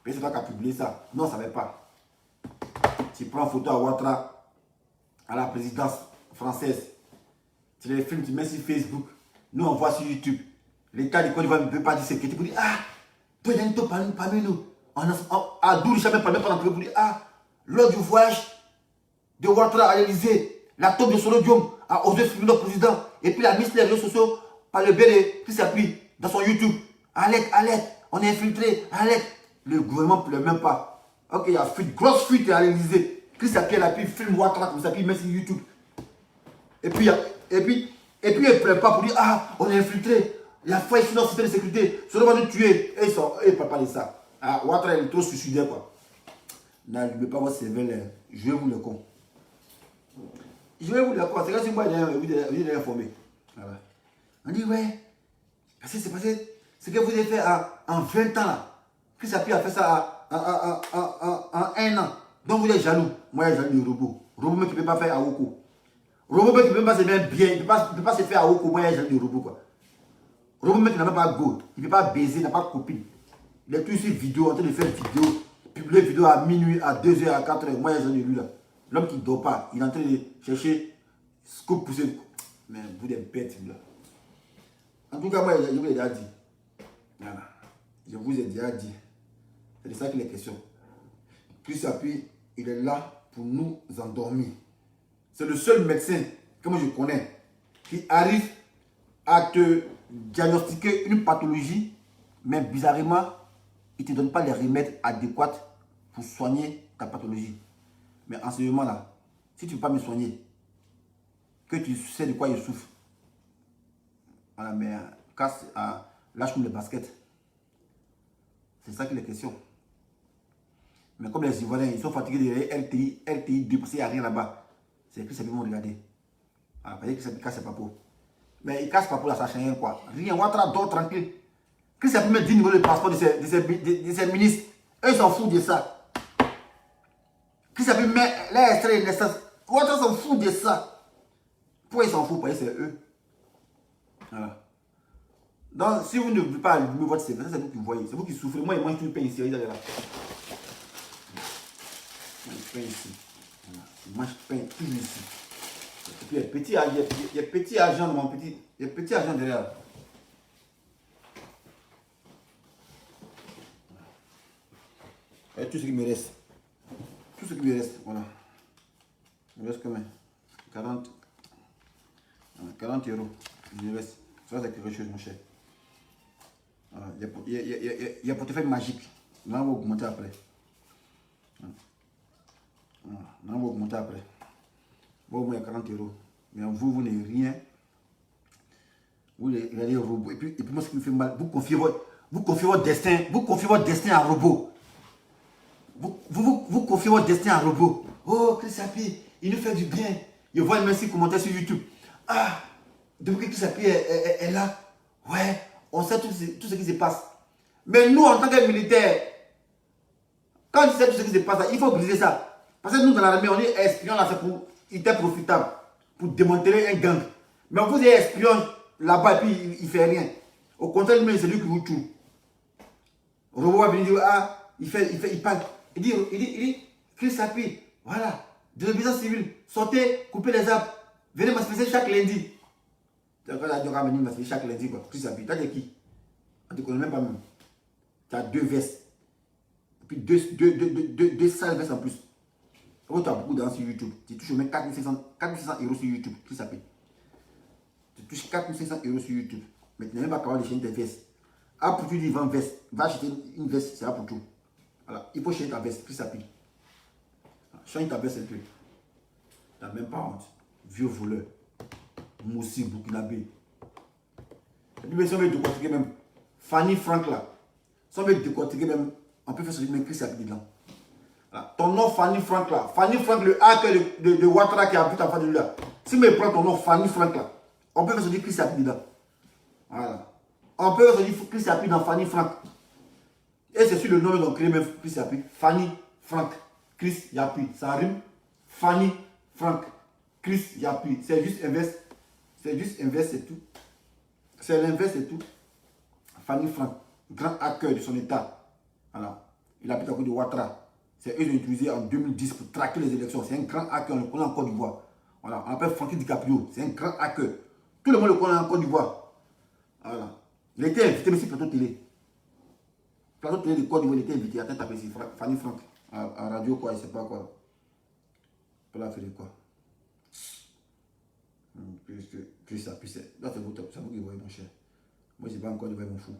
Mais c'est toi qui as publié ça. Non, ça ne savait pas. Tu prends photo à Ouattara, à la présidence française. Tu les filmes, tu mets sur Facebook. Nous, on voit sur YouTube. L'État du Côte d'Ivoire ne peut pas dire sécurité pour dire, ah, toi, il y a une taupe parmi nous. À Dour, je ne pas d'entrer pour dire, ah, lors du voyage de Ouattara à l'Élysée, la taupe de Soro Diom a osé filmer le président. Et puis la ministre des réseaux sociaux, par le biais qui s'appuie dans son YouTube. Alerte, alerte, on est infiltré, alerte. Le gouvernement ne pleure même pas. Ok, il y a fuite, grosse fuite à l'Élysée. Chris Sapi, il filme Ouattara comme ça, puis il met sur YouTube. Et puis il ne pleure pas pour dire, ah, on est infiltré. Il y a failli sur notre système de sécurité. Soro va nous tuer. Et il ne parle pas de ça. Ah, Ouattara, il est trop suicidaire, quoi. N'allumez pas votre cervelle, je vais vous le con. Je vais vous le con. C'est comme si moi, vous êtes informé. Voilà. On dit, ouais, parce que c'est passé, ce que vous avez fait en 20 ans, là. Chris Sapi a fait ça en 1 an. Donc vous êtes jaloux. Moi, je suis jaloux du robot. Robot même qui ne peut pas faire à Oko. Robot même qui ne peut pas se faire bien. Il ne peut pas se faire à Oko. Moi, je suis jaloux du robot, quoi. Robot même qui n'a même pas go. Il ne peut pas baiser, il n'a pas de copine. Il est tout sur vidéo, en train de faire vidéo. Publier vidéo à minuit, à 2h, à 4h. Moi, je suis jaloux de lui, là. L'homme qui ne dort pas. Il est en train de chercher scoop pousser. Mais vous êtes bêtes, là. En tout cas, moi, je vous ai déjà dit. Voilà. Je vous ai déjà dit. C'est de ça qu'il est question. Chris Sapi, il est là pour nous endormir. C'est le seul médecin que moi je connais qui arrive à te diagnostiquer une pathologie, mais bizarrement, il ne te donne pas les remèdes adéquats pour soigner ta pathologie. Mais en ce moment-là, si tu ne peux pas me soigner, que tu sais de quoi je souffre, voilà, mais lâche-nous le basket. C'est ça qu'il est question. Mais comme les Ivoiriens, ils sont fatigués de LTI 2 parce qu'il n'y a rien là-bas. C'est que ça vont regarder. Parce que ça ne casse pas pour. Mais il casse pas pour là, ça change rien quoi. Rien, Ouattara dort tranquille. Que ça peut mettre 10 niveaux de passeport de ces ministres. Eux, ils s'en foutent de ça. Que ça peut mettre les extraits de naissance. Ouattara s'en fout de ça. Pourquoi ils s'en foutent? Parce que c'est eux. Voilà. Donc, si vous ne voulez pas allumer votre cerveau, c'est vous qui voyez. C'est vous qui souffrez. Moi, je mange tout le pain ici. Regardez là. Je mange pain ici. Voilà. Je mange pain toujours ici. Et puis, il y a petit argent dans mon petit. Il y a petit argent derrière. Et tout ce qui me reste. Tout ce qui me reste. Voilà. Il me reste combien? 40 euros. Il me reste. Ça, c'est quelque chose, mon cher. Il y a portefeuille magique. Là, on va augmenter après. Là, on va augmenter après. Bon, il y a 40 euros. Mais vous n'avez rien. Vous regardez le robot. Et puis moi, ce qui me fait mal, vous confiez votre destin. Vous confiez votre destin à un robot. Vous confiez votre destin à un robot. Oh, Chris Sapi, il nous fait du bien. Je vois un merci commentaire sur YouTube. Ah, depuis que Chris Sapi est là, ouais, on sait tout ce qui se passe. Mais nous, en tant que militaires, quand tu sais tout ce qui se passe, il faut briser ça. Parce que nous, dans l'armée, on est espions là, c'est pour être profitable, pour démanteler un gang. Mais vous êtes espion là-bas et puis il ne fait rien. Au contraire, c'est lui qui vous tue. Le robot va venir dire, ah, il parle. Il dit, Chris Sapi, voilà, de l'obéissance civile, sortez, coupez les arbres, venez m'aspirer chaque lundi. Tu vas venir m'aspirer chaque lundi, quoi. Chris Sapi, t'as de qui? On ne te connaît même pas même. Tu as 2 vestes. Et puis 2 sales vestes en plus. Tu as beaucoup d'argent sur YouTube. Tu touches au moins 4500 euros sur YouTube. Chris Sapi. Tu touches 4500 euros sur YouTube. Mais tu n'es même pas capable de changer tes vestes. Ah, pour tu dis 20 vestes. Va acheter une veste, c'est là pour tout. Voilà. Il faut changer ta veste. Chris Sapi. Change ta veste un peu. Tu n'as même pas honte. Vieux voleur. Moussi, Burkinabé. Et puis, si on veut décortiquer même Fanny Frank là. Si on veut décortiquer même, on peut faire ce même Chris Sapi dedans. Voilà. Ton nom Fanny Frank là. Fanny Frank, le hacker de Ouattara qui habite en face de lui là. Si on prend ton nom Fanny Frank là, on peut faire ce Chris Sapi dedans. Voilà. On peut faire ce Chris Sapi dans Fanny Frank. Et c'est sur le nom qu'ils ont créé même Chris Sapi. Fanny Frank. Chris Yapi. Ça rime. Fanny Franck, Chris, Yapi. C'est juste inverse. C'est juste inverse, c'est tout. C'est l'inverse, c'est tout. Fanny Franck, grand hacker de son état. Voilà. Il habite à côté de Ouattara. C'est eux qui ont utilisé en 2010 pour traquer les élections. C'est un grand hacker, on le connaît en Côte d'Ivoire. Voilà. On l'appelle Francky DiCaprio. C'est un grand hacker. Tout le monde le connaît en Côte d'Ivoire. Voilà. Il était invité même sur plateau télé. Plateau télé de Côte d'Ivoire, il était invité. Attends, tapé ici. Fanny Franck. À radio, quoi, je sais pas quoi. Pour la faire quoi. Puis ça, puis c'est. Là, c'est vous top. C'est vous qui voyez mon cher. Moi, je n'ai pas encore d'Ivoire, mon fou.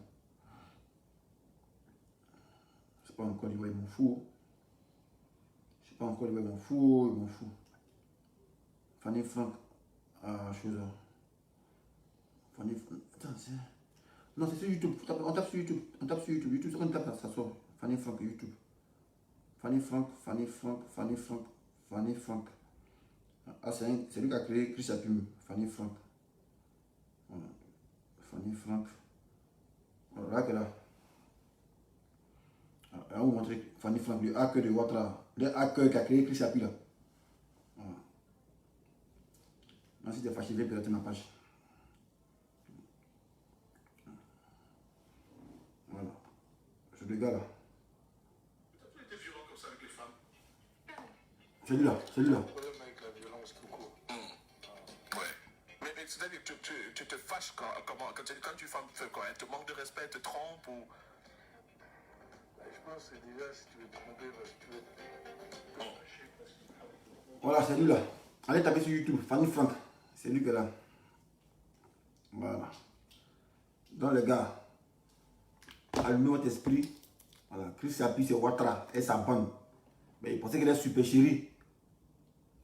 Je n'ai pas encore d'Ivoire, mon fou. Je n'ai pas encore d'Ivoire, mon fou, mon fou. Fanny Franck. Chose. Fanny Franck. Attends, c'est. Non, c'est sur YouTube. On tape sur YouTube. On tape sur YouTube. YouTube, c'est quand on tape, ça sort. Fanny Franck, YouTube. Fanny Franck, Fanny Franck, Fanny Franck, Fanny Franck. Ah, c'est lui qui a créé Chris Apim. Fanny Franck. Voilà. Fanny Franck. Voilà, là, que là. On va vous montrer Fanny Franck, le hacker de Ouattara. Le hacker qui a créé Chris Apim là. Voilà. Merci de fâcher, je vais pirater ma page. Voilà. C'est le gars là. Tu as été violent comme ça avec les femmes? C'est lui là, c'est lui là. Mais c'est-à-dire que tu te fâches quand tu fais quoi? Elle te manque de respect, elle te trompe ou... Je pense que déjà, si tu veux te tromper, tu veux te fâcher. Voilà, c'est lui là. Allez taper sur YouTube, Fanny Franck. C'est lui qui est là. Voilà. Donc les gars, allumez votre esprit. Voilà, Chris Appi, c'est Ouattara et sa bande. Mais il pensait qu'elle est super chérie.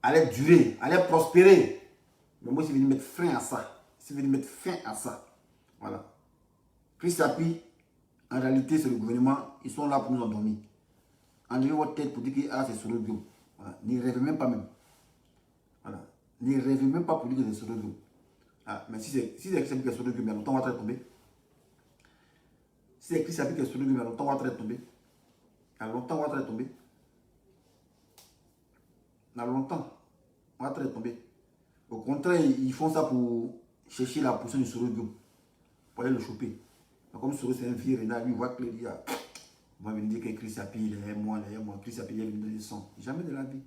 Allait durer, allait prospérer. Mais moi, je suis venu mettre fin à ça. Je suis venu mettre fin à ça. Voilà. Chris Appi, en réalité, c'est le gouvernement. Ils sont là pour nous endormir. Enlevez votre tête pour dire que c'est sur le bio. Voilà. N'y rêvez même pas même. Voilà. N'y rêvez même pas pour dire que c'est sur le bio. Ah, mais si c'est Chris Appi qui est sur le bio, mais longtemps, on va tomber. Si c'est Chris Appi qui est sur le bio, mais longtemps, on va tomber. Longtemps, on va tomber. Dans longtemps, on va tomber. Au contraire, ils font ça pour chercher la position du Sorobio. Pour aller le choper. Mais comme Soro c'est un vieux renard, lui, il voit que il dit, on va venir dire que Chris Appi, il est moi, Chris Appi, il est venu donner le sang. Jamais de la vie.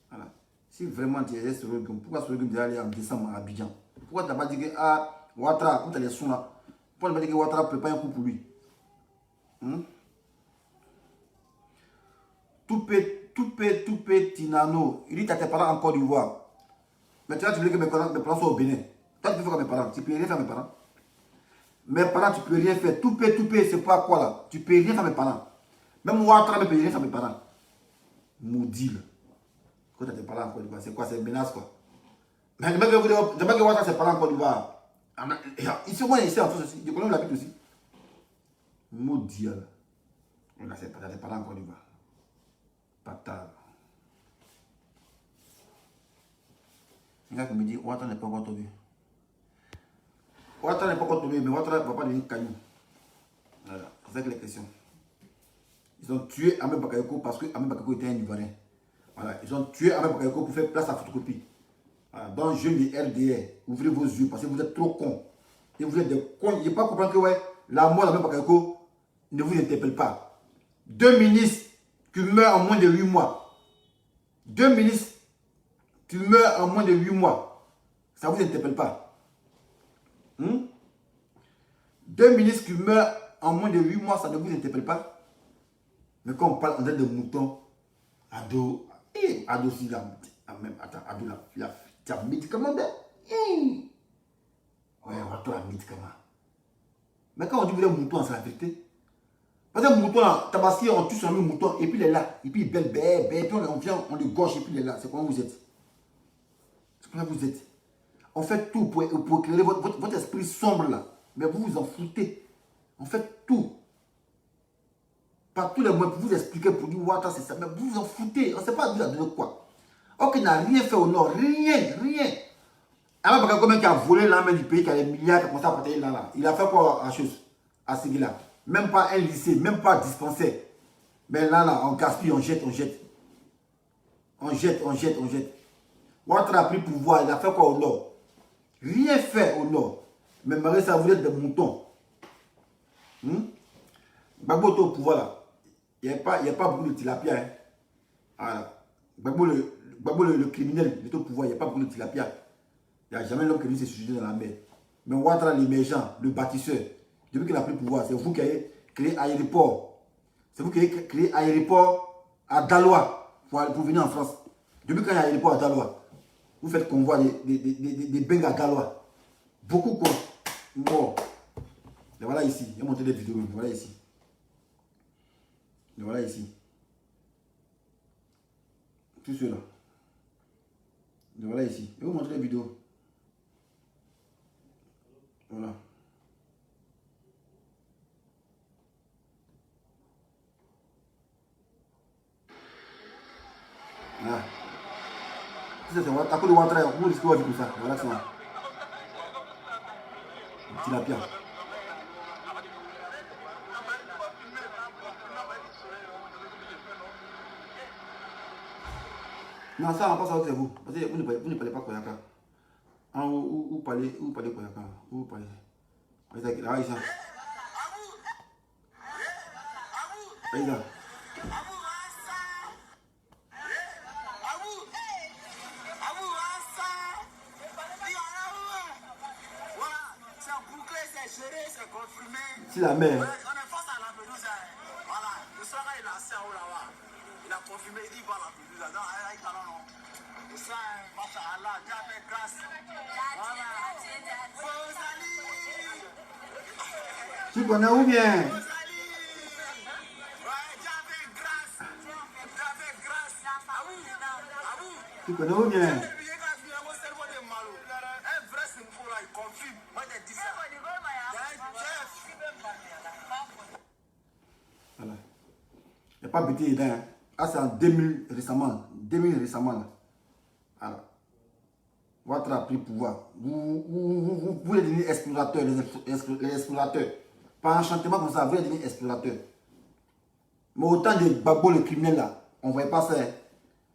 Voilà. Si vraiment tu es Sorobio, pourquoi Sorobio doit aller en décembre à Abidjan? Pourquoi tu n'as pas dit que, Ouattara, quand tu as les sons là, pourquoi tu n'as pas dit que Ouattara prépare un coup pour lui? Toupé, Tinano. Il dit que tu as tes parents en Côte d'Ivoire. Mais tu vois, tu veux que mes parents soient au Bénin. Toi, tu peux faire mes parents. Tu peux rien faire mes parents. Mes parents, tu peux rien faire. Toupé, c'est pas quoi là? Tu peux rien faire mes parents. Même moi, je ne peux rien faire mes parents. Maudit là. Quand tu as tes parents en Côte d'Ivoire, c'est quoi? C'est une menace quoi. Mais je ne sais pas que Ouattara, ses parents en Côte d'Ivoire. Ici, moi, ici en France aussi. Je connais où l'habite aussi. Maudit là. On a tes parents en Côte d'Ivoire. Patate. Il y a qui me dit Ouattara n'est pas encore tombé. Ouattara n'est pas encore tombé, mais Ouattara ne va pas devenir caillou. Voilà, c'est ça les questions. Ils ont tué Ahmed Bakayoko parce que Ahmed Bakayoko était un Ivoirien. Voilà, ils ont tué Ahmed Bakayoko pour faire place à photocopie. Voilà, donc jeunes du RDR, ouvrez vos yeux parce que vous êtes trop cons. Et vous êtes des cons. Il ne pas comprendre que ouais, la mort d'Ahmed Bakayoko ne vous interpelle pas. 2 ministres qui meurent en moins de 8 mois. 2 ministres qui meurent en moins de 8 mois. Ça ne vous interpelle pas. 2 ministres qui meurent en moins de 8 mois, ça ne vous interpelle pas. Mais quand on parle, on est de moutons. Ado, Ado, si la. Même, attends, Ado, tu as un médicament de. Ouais, on va toi un médicament. Mais quand on dit que vous êtes mouton, c'est la vérité. Parce que le mouton là, Tabaski, on tue sur le mouton, et puis il est là. Et puis il belle, et puis on vient, on le gauche, et puis il est là. C'est comment vous êtes. C'est comment vous êtes. On fait tout pour éclairer votre esprit sombre là. Mais vous vous en foutez. On fait tout. Par tous les moyens pour vous expliquer, pour dire, Ouattara, c'est ça. Mais vous vous en foutez. On ne sait pas de quoi. Or qu'il n'a rien fait au nord. Rien. Alors, parce que combien qui a volé l'armée du pays, qui a des milliards, qui a commencé à partir là. Il a fait quoi à chose? À Séguila. Même pas un lycée, même pas un dispensaire. Mais là, on gaspille, on jette. On jette. Ouattara a pris pouvoir, il a fait quoi au nord? Rien fait au nord. Mais Marie, ça voulait des moutons. Gbagbo est au pouvoir là. Il n'y a pas beaucoup de tilapia. Hein. Voilà. Gbagbo le criminel, il est au pouvoir, il n'y a pas beaucoup de tilapia. Il n'y a jamais l'homme qui lui s'est suicidé dans la mer. Mais Ouattara, l'émergent, le bâtisseur, depuis qu'il a pris le pouvoir, c'est vous qui avez créé aéroport. C'est vous qui avez créé aéroport à Daloa pour venir en France. Depuis quand il y a aéroport à Daloa, vous faites convoi des bengs à Daloa. Beaucoup quoi. Bon. Et voilà ici. Je vais montrer des vidéos. Voilà ici. Et voilà ici. Tout cela. Et voilà ici. Je vais vous montrer des vidéos. Voilà. Voilà. C'est à cause de Ouattara, vous risquez de voir ça. Voilà ça. Tilapia. Non, ça, on passe à c'est vous. Parce que vous ne parlez pas Koyaka. Vous parlez Koyaka. Vous parlez. Là, Aïcha. Aïcha. Si la mer. On est face à la Lampedusa. Voilà. Le soir, il a assez là-bas. Il a confirmé, il dit va à Lampedusa. Non, il a non. Le soir, Masha'Allah, Dieu a fait grâce. Voilà. Tu connais où bien? Ouais, Dieu a fait grâce. Dieu a fait grâce. Ah oui. Tu connais où bien? Un vrai symbole là, il confirme. Moi, j'ai dit ça. Voilà. Il n'y a pas bêté dedans. Hein. Ah, c'est en 2000 récemment. 2000 récemment. Là. Voilà. Ouattara a pris le pouvoir. Vous voulez devenir explorateur, les explorateurs. Par enchantement comme ça, vous voulez devenir explorateur. Mais autant de Gbagbo, le criminel là, on ne voyait pas ça. Hein.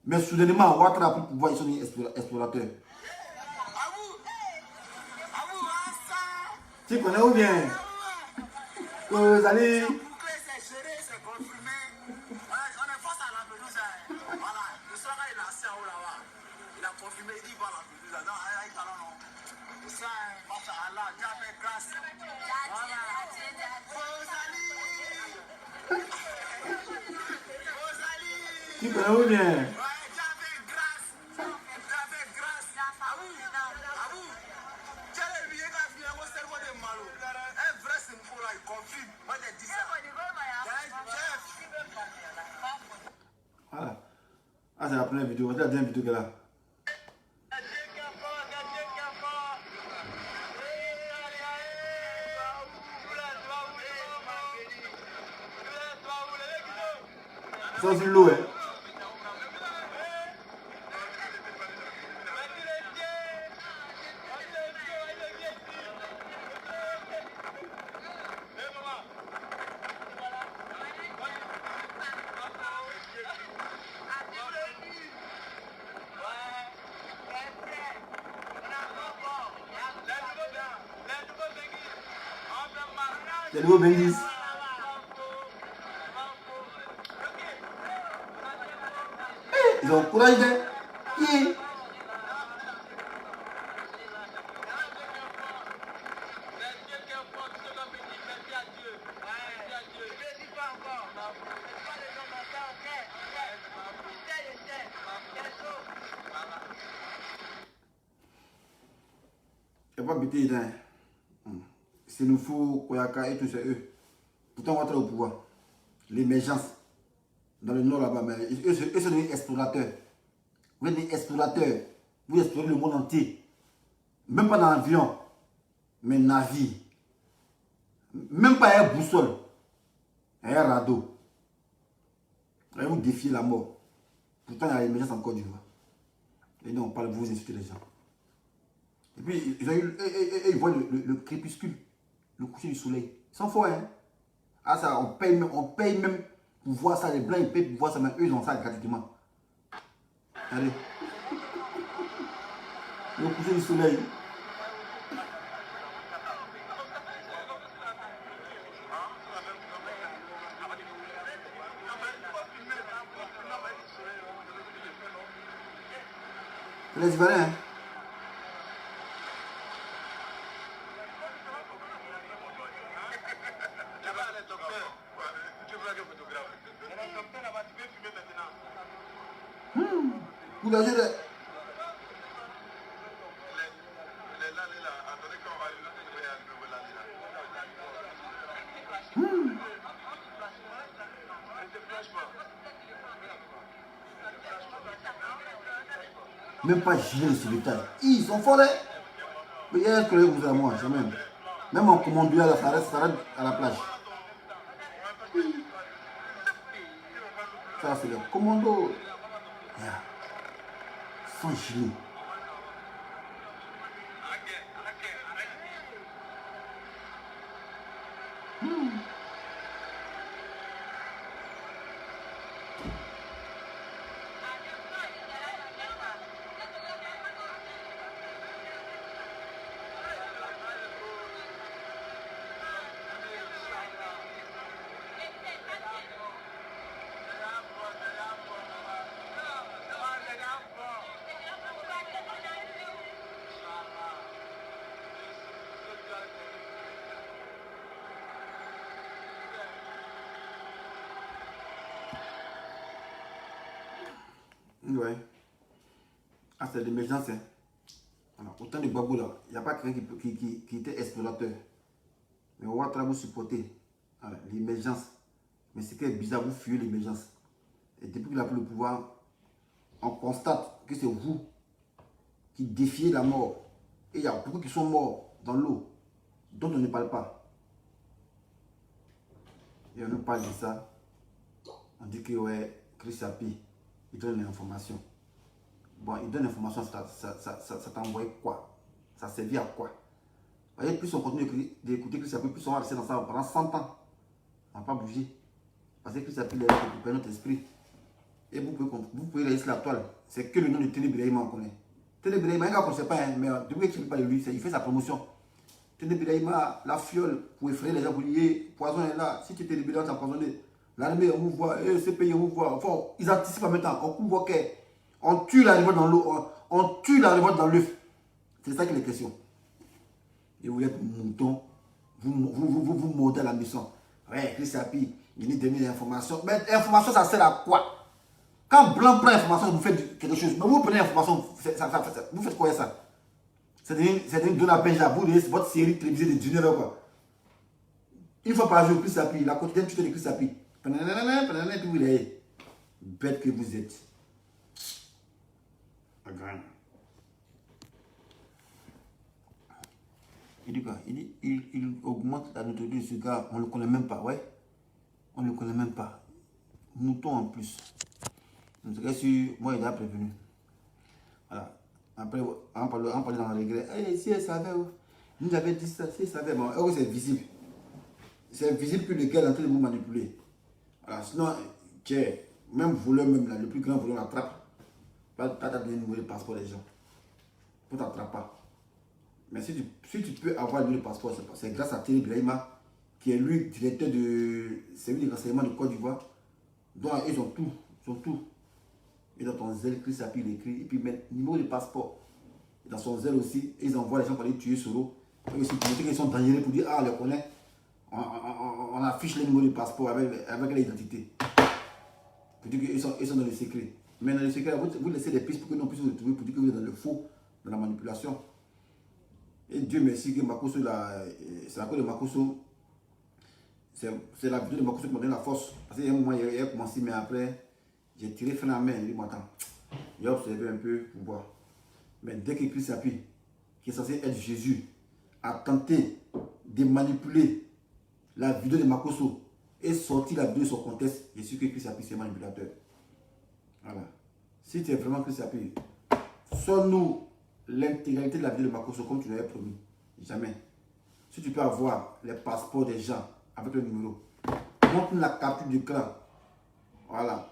Mais soudainement, Ouattara a pris le pouvoir, ils sont devenus explorateurs. Tu connais où bien? Vous allez. Tu connais où bien? Voilà. Ah, c'est la première vidéo. C'est la deuxième vidéo qu'elle a. Ça aussi l'eau, hein. Les nouveaux Bengis. Ils ont courage de. Qui? Il n'y a pas bêté dedans. C'est nous fou, Koyaka et tout, c'est eux. Pourtant, on va être au pouvoir. L'émergence. Dans le nord là-bas, mais eux sont des explorateurs. Vous êtes des explorateurs. Vous explorez le monde entier. Même pas dans l'avion, mais navire. Même pas un boussole. Un radeau. Et vous défiez la mort. Pourtant, il y a l'émergence encore du voix. Et non, on parle, vous insultez les gens. Et puis, ils voient le crépuscule, le coucher du soleil. Ils sont forts, hein. Ah, ça, on paye même pour voir ça. Les blancs, ils payent pour voir ça, mais eux, ils ont ça gratuitement. Allez. Le coucher du soleil. Les Ivoiriens, hein? Vous avez de... Même pas gilet de sauvetage. Ils sont forts, hein? Mais il y a un collègue vous à moi, c'est même. Même en commando, là, ça reste à la plage. Ça, c'est le commando. Yeah. Sans gilet. Ouais. Ah, c'est l'émergence. Hein. Alors, autant de babou là, il n'y a pas quelqu'un qui était explorateur. Mais on va travailler supporter l'émergence. Mais c'est que bizarre, vous fuyez l'émergence. Et depuis qu'il a pris le pouvoir, on constate que c'est vous qui défiez la mort. Et il y a beaucoup qui sont morts dans l'eau, dont on ne parle pas. Et on nous parle de ça. On dit que ouais, Chris Sapi, il donne l'information. Bon, il donne l'information, ça t'a envoyé quoi? Ça servit à quoi? Vous voyez, plus on continue d'écouter Chris Sapi, plus on va rester dans ça pendant 100 ans. On ne va pas bouger. Parce que Chris Sapi, il récupère notre esprit. Et vous pouvez rester la toile. C'est que le nom de Ténébrahima on connaît. Ténébrahima, il ne connaît pas, hein, mais depuis qu'il ne parle pas de lui, il fait sa promotion. Ténébrahima, la fiole, pour effrayer les gens, pour lier, poison est là. Si tu es Ténébrahima, tu es empoisonné. L'armée, on vous voit, ce pays, on vous voit. Enfin, ils anticipent en même temps. On voit qu'on tue la révolte dans l'eau, on tue la révolte dans l'œuf. C'est ça qui est la question. Et vous êtes mouton, vous mordez à la mission. Ouais, Chris Sapi, il nous donne des informations. Mais l'information, ça sert à quoi? Quand Blanc prend l'information, vous faites quelque chose. Mais vous prenez l'information, vous faites quoi ça? C'est une donne à Benja, vous donnez votre série télévisée de Junior quoi. Une fois par jour, Chris Sapi, la quotidienne tu fais de Chris Sapi. Puis vous l'avez. Bête que vous êtes. Il dit quoi? Il dit, il augmente la notoriété de ce gars, on ne le connaît même pas, ouais. On ne le connaît même pas. Mouton en plus. En tout cas, moi, il a prévenu. Voilà. Après, on parle dans le regret. Hey, si elle savait, nous avait dit ça, si elle savait, bon, c'est visible. C'est visible que le gars est en train de vous manipuler. Voilà. Sinon, même voleur, même là, le plus grand voleur l'attrape. Pas donner le numéro de passeport des gens. Pour t'attraper pas. Mais si tu peux avoir le numéro de passeport, c'est grâce à Ténébrahima, qui est lui, directeur de service de renseignement de Côte d'Ivoire. Donc, ils ont tout. Ils ont tout. Et dans ton zèle, Chris Sapi, il écrit, et puis mettre numéro de passeport. Et dans son zèle aussi, ils envoient les gens pour aller tuer Soro. Et aussi pour montrer qu'ils sont dangereux, pour dire, ah, on les connaît. On affiche les numéros de passeport avec l'identité. Pour dire qu'ils sont dans le secret. Mais dans le secret, vous laissez des pistes pour que nous puissions retrouver, pour dire que vous êtes dans le faux, dans la manipulation. Et Dieu merci que Makosso, c'est la cause de Makosso. C'est la vidéo de Makosso qui m'a donné la force. Parce qu'il y a un moment, il a commencé, mais après, j'ai tiré fin à la main. Il dit, bon, attends, j'ai observé un peu pour voir. Mais dès que Chris Sapi, qui est censé être Jésus, a tenté de manipuler la vidéo de Makosso et sortir la vidéo de son contexte, je suis que Chris Sapi, c'est manipulateur. Voilà. Si tu es vraiment Chris Sapi, sors-nous l'intégralité de la vidéo de Makosso comme tu l'avais promis. Jamais. Si tu peux avoir les passeports des gens avec le numéro, montre la capture d'écran. Voilà.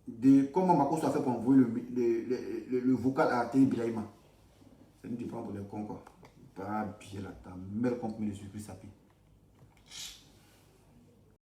De comment Makosso a fait pour envoyer le vocal à Ténébrahima. C'est une tu prends pour les cons quoi. Pas pied là, ta mère compte met le surprise sapé.